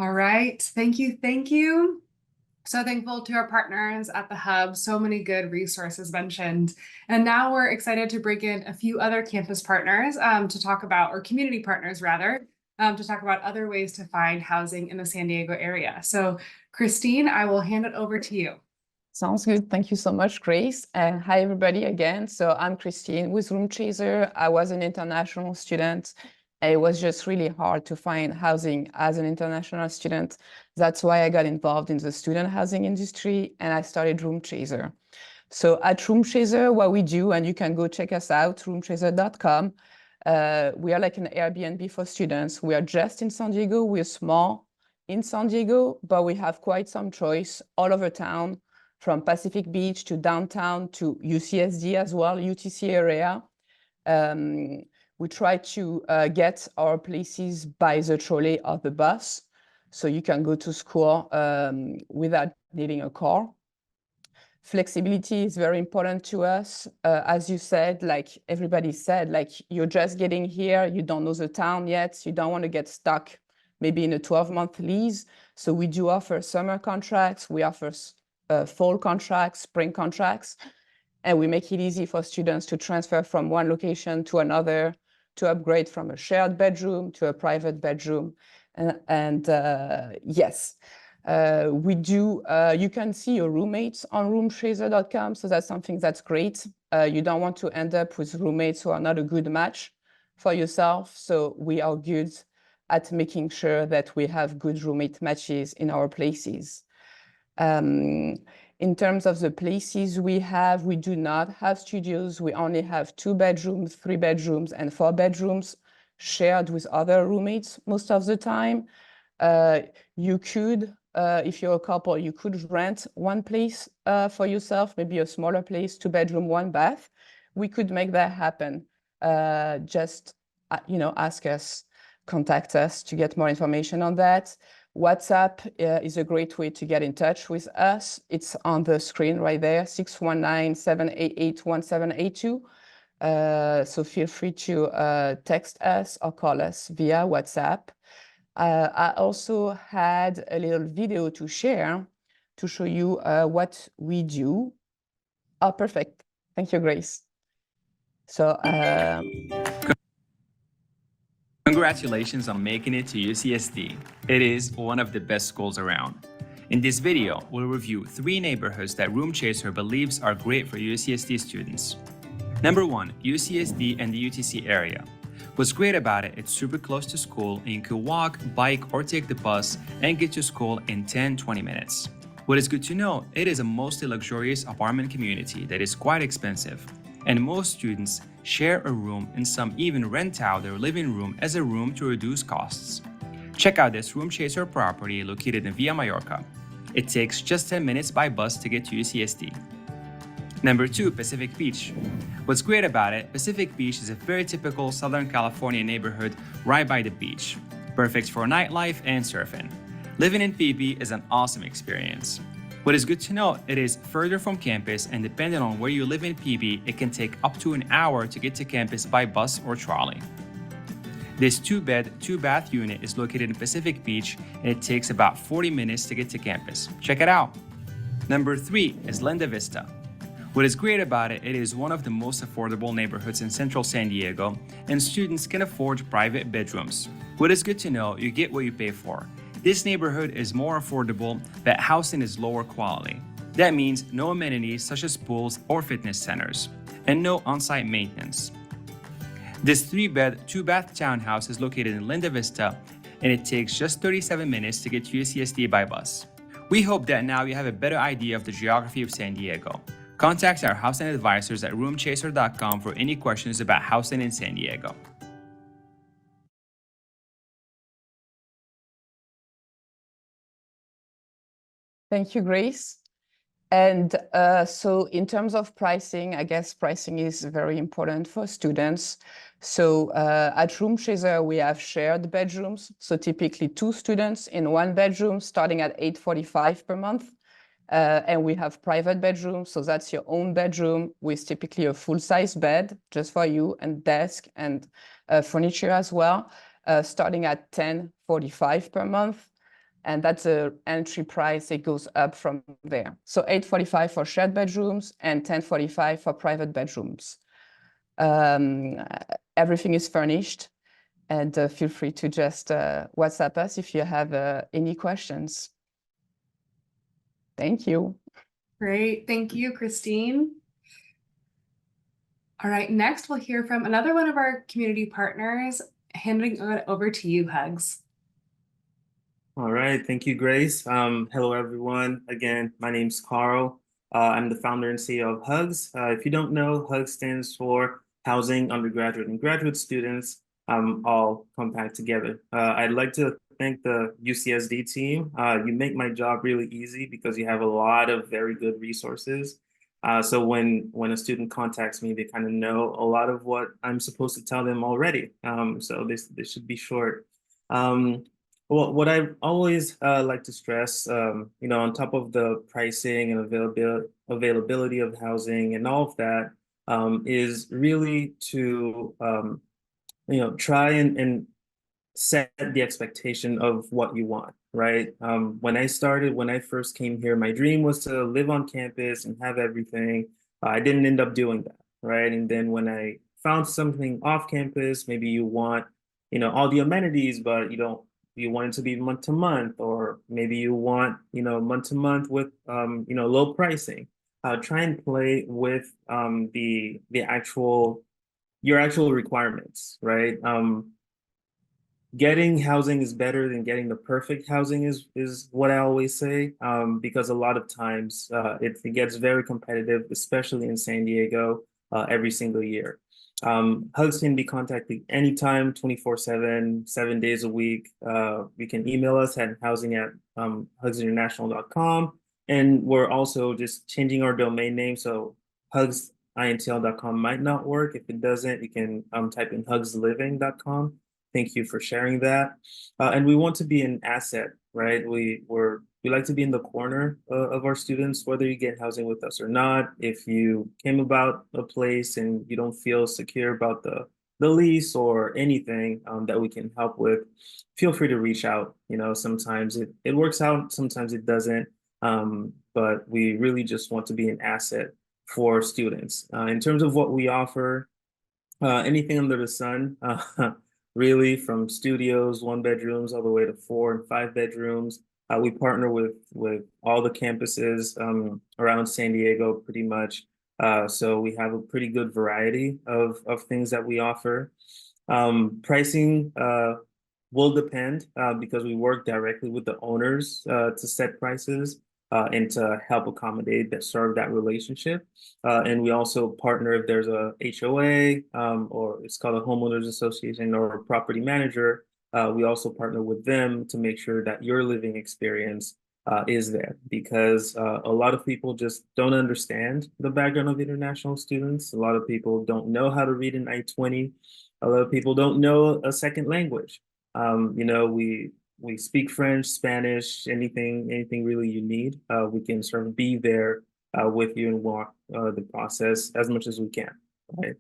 All right, thank you, thank you. So thankful to our partners at the Hub, so many good resources mentioned. And now we're excited to bring in a few other campus partners to talk about, or community partners rather, to talk about other ways to find housing in the San Diego area. So Christine, I will hand it over to you. Sounds good. Thank you so much, Grace. And hi, everybody, again. So I'm Christine with Room Chaser. I was an international student. It was just really hard to find housing as an international student. That's why I got involved in the student housing industry and I started Room Chaser. So at Room Chaser, what we do, and you can go check us out, roomchaser.com. We are like an Airbnb for students. We are just in San Diego. We're small in San Diego, but we have quite some choice all over town, from Pacific Beach to downtown to UCSD as well, UTC area. We try to get our places by the trolley or the bus, so you can go to school without needing a car. Flexibility is very important to us. As you said, like everybody said, like you're just getting here, you don't know the town yet, you don't want to get stuck maybe in a 12-month lease. So we do offer summer contracts, we offer fall contracts, spring contracts, and we make it easy for students to transfer from one location to another, to upgrade from a shared bedroom to a private bedroom. Yes, we do, you can see your roommates on roomchaser.com, so that's something that's great. You don't want to end up with roommates who are not a good match for yourself, so we are good at making sure that we have good roommate matches in our places. In terms of the places we do not have studios. We only have 2 bedrooms, 3 bedrooms, and 4 bedrooms shared with other roommates most of the time. You could, if you're a couple, you could rent one place for yourself, maybe a smaller place, 2 bedroom, 1 bath. We could make that happen. Just, ask us, contact us to get more information on that. WhatsApp is a great way to get in touch with us. It's on the screen right there, 619-788-1782. So feel free to text us or call us via WhatsApp. I also had a little video to share to show you what we do. Oh, perfect. Thank you, Grace. So congratulations on making it to UCSD. It is one of the best schools around. In this video, we'll review 3 neighborhoods that Room Chaser believes are great for UCSD students. Number 1, UCSD and the UTC area. What's great about it, it's super close to school and you can walk, bike, or take the bus and get to school in 10-20 minutes. What is good to know, it is a mostly luxurious apartment community that is quite expensive, and most students share a room and some even rent out their living room as a room to reduce costs. Check out this Room Chaser property located in Villa Mallorca. It takes just 10 minutes by bus to get to UCSD. Number 2, Pacific Beach. What's great about it, Pacific Beach is a very typical Southern California neighborhood right by the beach, perfect for nightlife and surfing. Living in PB is an awesome experience. What is good to know, it is further from campus, and depending on where you live in PB, it can take up to an hour to get to campus by bus or trolley. This 2-bed, 2-bath unit is located in Pacific Beach, and it takes about 40 minutes to get to campus. Check it out. Number 3 is Linda Vista. What is great about it, it is one of the most affordable neighborhoods in central San Diego, and students can afford private bedrooms. What is good to know, you get what you pay for. This neighborhood is more affordable, but housing is lower quality. That means no amenities such as pools or fitness centers, and no on-site maintenance. This 3-bed, 2-bath townhouse is located in Linda Vista, and it takes just 37 minutes to get to UCSD by bus. We hope that now you have a better idea of the geography of San Diego. Contact our housing advisors at roomchaser.com for any questions about housing in San Diego. thank you, Grace. And so in terms of pricing, I guess pricing is very important for students. So at Room Chaser, we have shared bedrooms. So typically 2 students in 1 bedroom starting at $845 per month. And we have private bedrooms. So that's your own bedroom with typically a full-size bed just for you and desk and furniture as well, starting at $1045 per month. And that's an entry price. It goes up from there. So $845 for shared bedrooms and $1045 for private bedrooms. Everything is furnished, and feel free to just WhatsApp us if you have any questions. Thank you. Great. Thank you, Christine. All right, next we'll hear from another one of our community partners. Handing it over to you, Hugs. All right, thank you, Grace. Hello, everyone. Again, my name's Carl. I'm the founder and CEO of Hugs. If you don't know, Hugs stands for Housing Undergraduate and Graduate Students, all compact together. I'd like to thank the UCSD team. You make my job really easy because you have a lot of very good resources. So when a student contacts me, they kind of know a lot of what I'm supposed to tell them already. So this should be short. Well, what I always like to stress, on top of the pricing and availability of housing and all of that, is really to, try and set the expectation of what you want, right? When I first came here, my dream was to live on campus and have everything. I didn't end up doing that, right? And then when I found something off campus, maybe you want, all the amenities, but you want it to be month to month, or maybe you want, month to month with, low pricing. Try and play with your actual requirements, right? Getting housing is better than getting the perfect housing is what I always say, because a lot of times it gets very competitive, especially in San Diego, every single year. Hugs can be contacted anytime, 24/7, 7 days a week. You can email us at housing@hugsinternational.com. And we're also just changing our domain name. So hugsintl.com might not work. If it doesn't, you can type in hugsliving.com. Thank you for sharing that. And we want to be an asset, right? We're we like to be in the corner of our students, whether you get housing with us or not. If you came about a place and you don't feel secure about the lease or anything that we can help with, feel free to reach out. You know, sometimes it works out, sometimes it doesn't. But we really just want to be an asset for students. In terms of what we offer, anything under the sun, really, from studios, 1 bedrooms, all the way to 4 and 5 bedrooms. We partner with all the campuses around San Diego, pretty much. So we have a pretty good variety of things that we offer. Pricing will depend because we work directly with the owners to set prices and to help accommodate that, serve that relationship. And we also partner if there's a HOA or it's called a homeowners association or a property manager. We also partner with them to make sure that your living experience is there, because a lot of people just don't understand the background of international students. A lot of people don't know how to read an I-20. A lot of people don't know a second language. You know, we speak French, Spanish, anything really you need. We can sort of be there with you and walk the process as much as we can, right?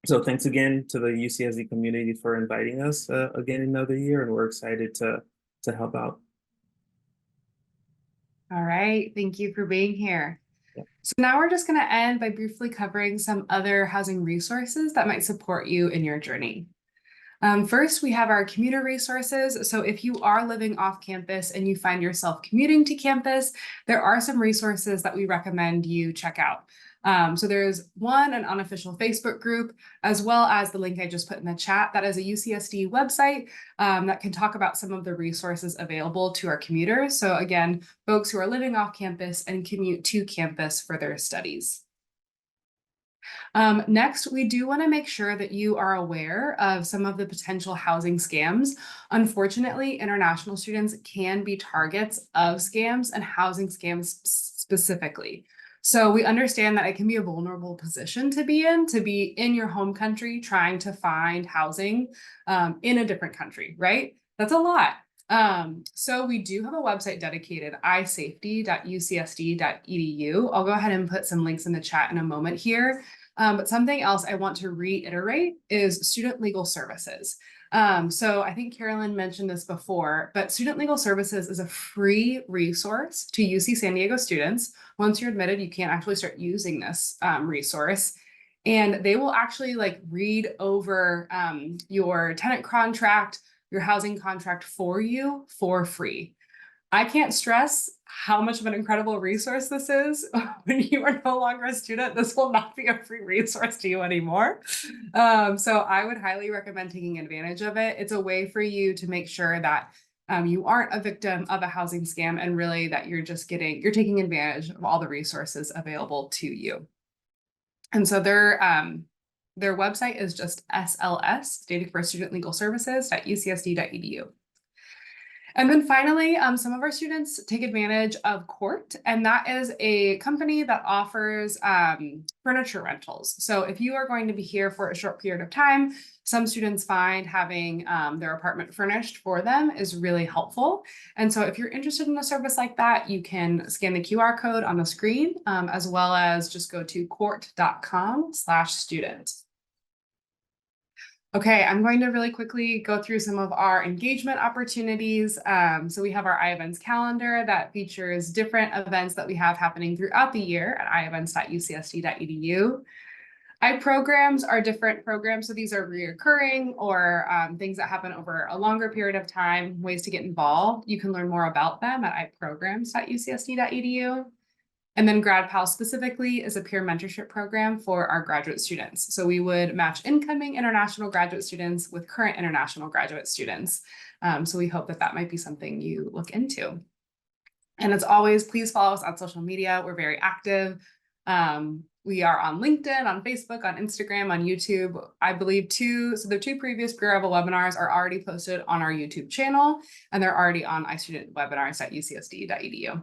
So thanks again to the UCSD community for inviting us again another year, and we're excited to help out. All right, thank you for being here. Yeah. So now we're just going to end by briefly covering some other housing resources that might support you in your journey. First, we have our commuter resources. So if you are living off campus and you find yourself commuting to campus, there are some resources that we recommend you check out. So there's an unofficial Facebook group, as well as the link I just put in the chat. That is a UCSD website that can talk about some of the resources available to our commuters. So again, folks who are living off campus and commute to campus for their studies. Next, we do want to make sure that you are aware of some of the potential housing scams. Unfortunately, international students can be targets of scams and housing scams specifically. So we understand that it can be a vulnerable position to be in your home country, trying to find housing in a different country, right? That's a lot. So we do have a website dedicated, isafety.ucsd.edu. I'll go ahead and put some links in the chat in a moment here. But something else I want to reiterate is student legal services. So I think Carolyn mentioned this before, but Student Legal Services is a free resource to UC San Diego students. Once you're admitted, you can actually start using this resource. And they will actually read over your tenant contract, your housing contract for you for free. I can't stress how much of an incredible resource this is. When you are no longer a student, this will not be a free resource to you anymore. So I would highly recommend taking advantage of it. It's a way for you to make sure that you aren't a victim of a housing scam, and really that you're taking advantage of all the resources available to you. And so their website is just SLS, standing for Student Legal Services.ucsd.edu. And then finally, some of our students take advantage of Court, and that is a company that offers furniture rentals. So if you are going to be here for a short period of time, some students find having their apartment furnished for them is really helpful. And so if you're interested in a service like that, you can scan the QR code on the screen, as well as just go to court.com/student. Okay, I'm going to really quickly go through some of our engagement opportunities. So we have our iEvents calendar that features different events that we have happening throughout the year at iEvents.ucsd.edu. iPrograms are different programs. So these are reoccurring or things that happen over a longer period of time, ways to get involved. You can learn more about them at iPrograms.ucsd.edu. And then GradPal specifically is a peer mentorship program for our graduate students. So we would match incoming international graduate students with current international graduate students. So we hope that might be something you look into. And as always, please follow us on social media. We're very active. We are on LinkedIn, on Facebook, on Instagram, on YouTube. I believe the two previous Bureau of webinars are already posted on our YouTube channel, and they're already on iStudentWebinars.ucsd.edu.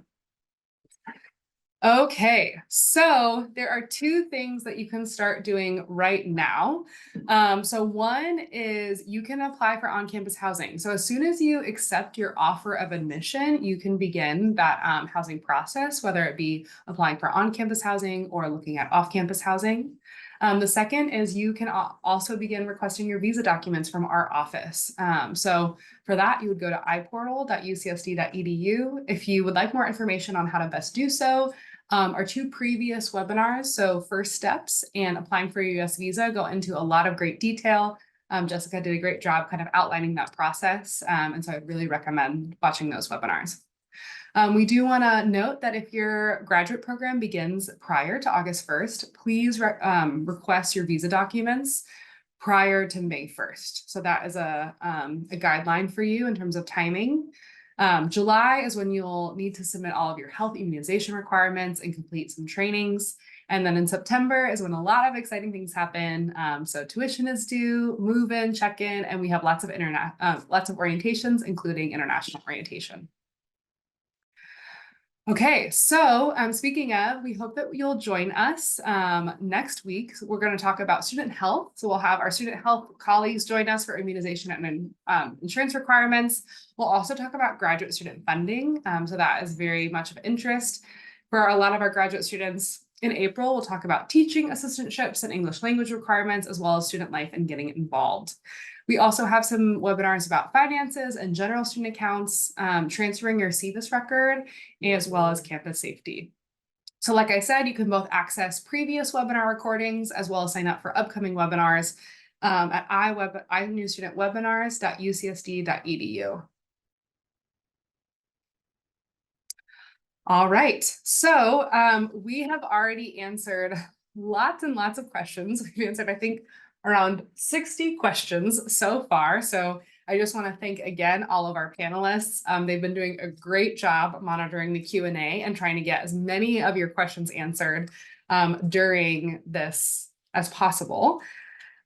Okay, so there are two things that you can start doing right now. So one is you can apply for on-campus housing. So as soon as you accept your offer of admission, you can begin that housing process, whether it be applying for on-campus housing or looking at off-campus housing. The second is you can also begin requesting your visa documents from our office. So for that, you would go to iportal.ucsd.edu. If you would like more information on how to best do so, our two previous webinars, so First Steps and Applying for your US Visa, go into a lot of great detail. Jessica did a great job kind of outlining that process. And so I'd really recommend watching those webinars. We do want to note that if your graduate program begins prior to August 1st, please request your visa documents prior to May 1st. So that is a guideline for you in terms of timing. July is when you'll need to submit all of your health immunization requirements and complete some trainings. And then in September is when a lot of exciting things happen. So tuition is due, move-in, check-in, and we have lots of orientations, including international orientation. Okay, so speaking of, we hope that you'll join us next week. We're going to talk about student health. So we'll have our student health colleagues join us for immunization and insurance requirements. We'll also talk about graduate student funding. So that is very much of interest for a lot of our graduate students. In April, we'll talk about teaching assistantships and English language requirements, as well as student life and getting involved. We also have some webinars about finances and general student accounts, transferring your CVIS record, as well as campus safety. So like I said, you can both access previous webinar recordings as well as sign up for upcoming webinars at inewstudentwebinars.ucsd.edu. All right, so we have already answered lots and lots of questions. We've answered, I think, around 60 questions so far. So I just want to thank again all of our panelists. They've been doing a great job monitoring the Q&A and trying to get as many of your questions answered during this as possible.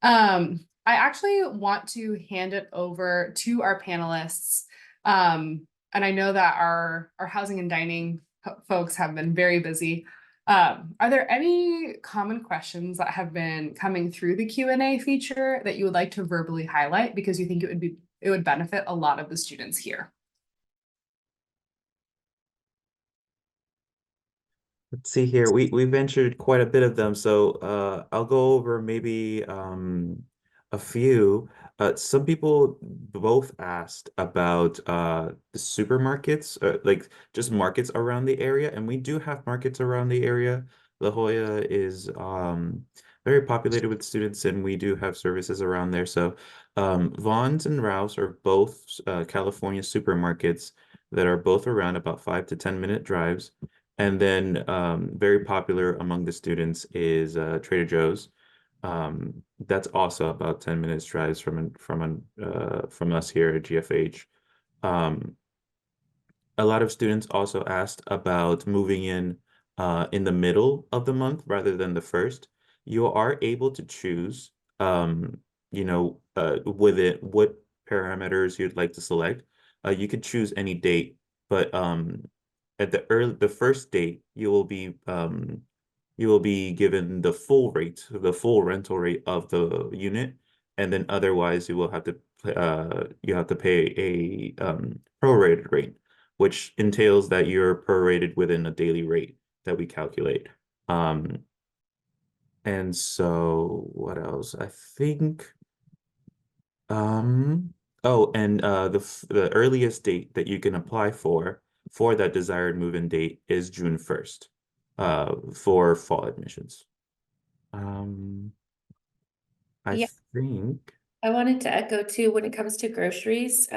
I actually want to hand it over to our panelists. And I know that our housing and dining folks have been very busy. Are there any common questions that have been coming through the Q&A feature that you would like to verbally highlight because you think it would benefit a lot of the students here? Let's see here. We ventured quite a bit of them, so I'll go over maybe a few. Some people both asked about the supermarkets, like just markets around the area, and we do have markets around the area. La Jolla is very populated with students, and we do have services around there. So Vons and Rouse are both California supermarkets that are both around about 5 to 10 minute drives. And then very popular among the students is Trader Joe's. That's also about 10 minutes drives from us here at GFH. A lot of students also asked about moving in the middle of the month rather than the first. You are able to choose, within what parameters you'd like to select. You could choose any date, but at the first date, you will be given the full rental rate of the unit, and then otherwise you have to pay a prorated rate, which entails that you're prorated within a daily rate that we calculate. And so what else? I think oh, and the earliest date that you can apply for that desired move-in date is June 1st for fall admissions. I Yeah. think I wanted to echo too, when it comes to groceries,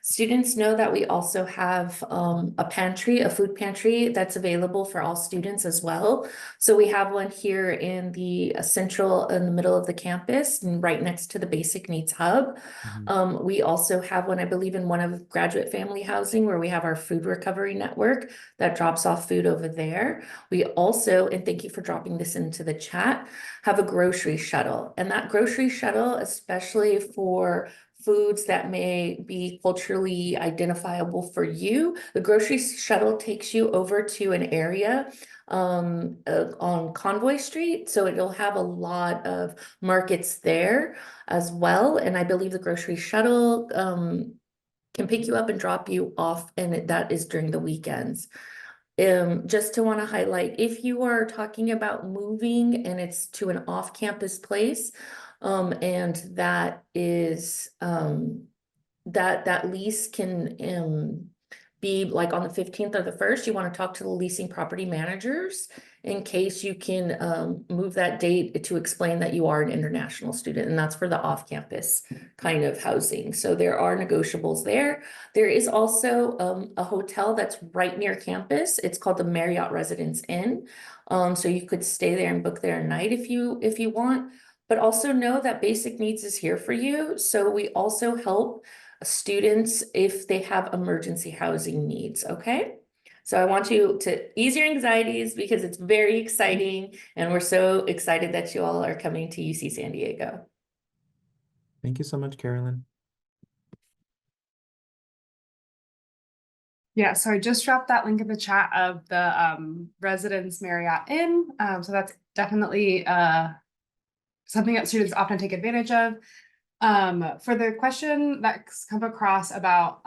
students know that we also have a food pantry that's available for all students as well. So we have one here in the middle of the campus and right next to the Basic Needs Hub. We also have one, I believe, in one of graduate family housing where we have our food recovery network that drops off food over there. We also, and thank you for dropping this into the chat, have a grocery shuttle. And that grocery shuttle, especially for foods that may be culturally identifiable for you. The grocery shuttle takes you over to an area on Convoy Street, so it'll have a lot of markets there as well. And I believe the grocery shuttle can pick you up and drop you off, and that is during the weekends. Just to want to highlight, if you are talking about moving and it's to an off-campus place, and that is that lease can be like on the 15th or the 1st, you want to talk to the leasing property managers in case you can move that date to explain that you are an international student, and that's for the off-campus kind of housing. So there are negotiables there. There is also a hotel that's right near campus. It's called the Marriott Residence Inn. So you could stay there and book there a night if you want, but also know that Basic Needs is here for you. So we also help students if they have emergency housing needs, okay? So I want you to ease your anxieties because it's very exciting, and we're so excited that you all are coming to UC San Diego. Thank you so much, Carolyn. Yeah, so I just dropped that link in the chat of the Residence Marriott Inn. So that's definitely something that students often take advantage of. For the question that's come across about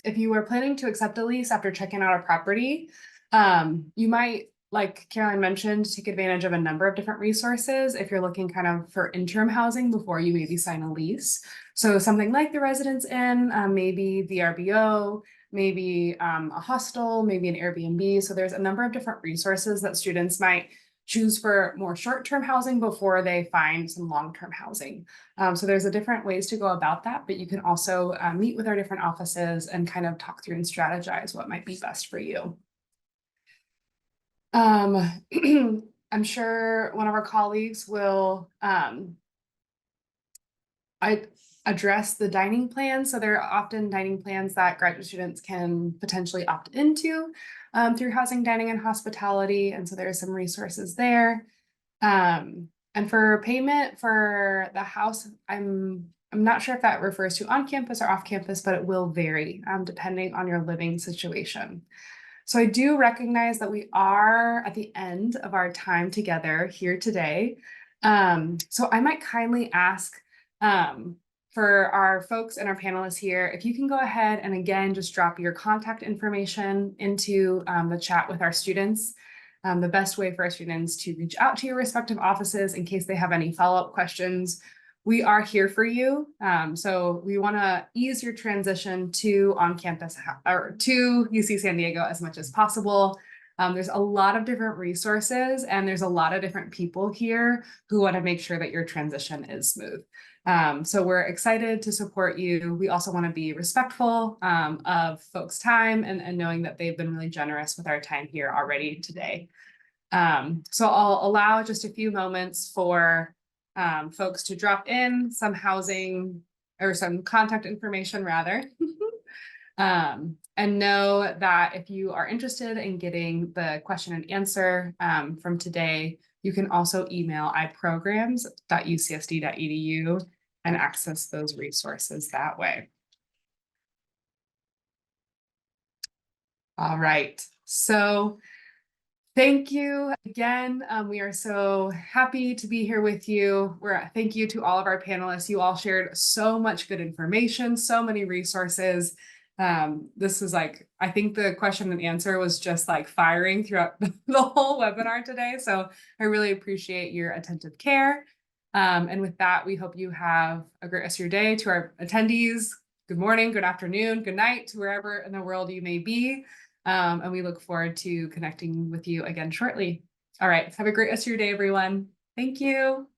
if you were planning to accept a lease after checking out a property, you might, like Caroline mentioned, take advantage of a number of different resources if you're looking kind of for interim housing before you maybe sign a lease. So something like the Residence Inn, maybe VRBO, maybe a hostel, maybe an Airbnb. So there's a number of different resources that students might choose for more short-term housing before they find some long-term housing. So there's a different ways to go about that, but you can also meet with our different offices and kind of talk through and strategize what might be best for you. I'm sure one of our colleagues will address the dining plan. So there are often dining plans that graduate students can potentially opt into through housing, dining, and hospitality. And so there are some resources there. And for payment for the house, I'm not sure if that refers to on campus or off campus, but it will vary depending on your living situation. So I do recognize that we are at the end of our time together here today. So I might kindly ask for our folks and our panelists here, if you can go ahead and again, just drop your contact information into the chat with our students. The best way for our students to reach out to your respective offices in case they have any follow-up questions. We are here for you. So we want to ease your transition to on-campus or to UC San Diego as much as possible. There's a lot of different resources and there's a lot of different people here who want to make sure that your transition is smooth. So we're excited to support you. We also want to be respectful of folks' time and knowing that they've been really generous with our time here already today. So I'll allow just a few moments for folks to drop in some housing or some contact information rather. And know that if you are interested in getting the question and answer from today, you can also email iprograms.ucsd.edu and access those resources that way. All right, so thank you again. We are so happy to be here with you. Thank you to all of our panelists. You all shared so much good information, so many resources. This is like, I think the question and answer was just like firing throughout the whole webinar today. So I really appreciate your attentive care. And with that, we hope you have a great rest of your day. To our attendees, good morning, good afternoon, good night to wherever in the world you may be. And we look forward to connecting with you again shortly. All right, have a great rest of your day, everyone. Thank you.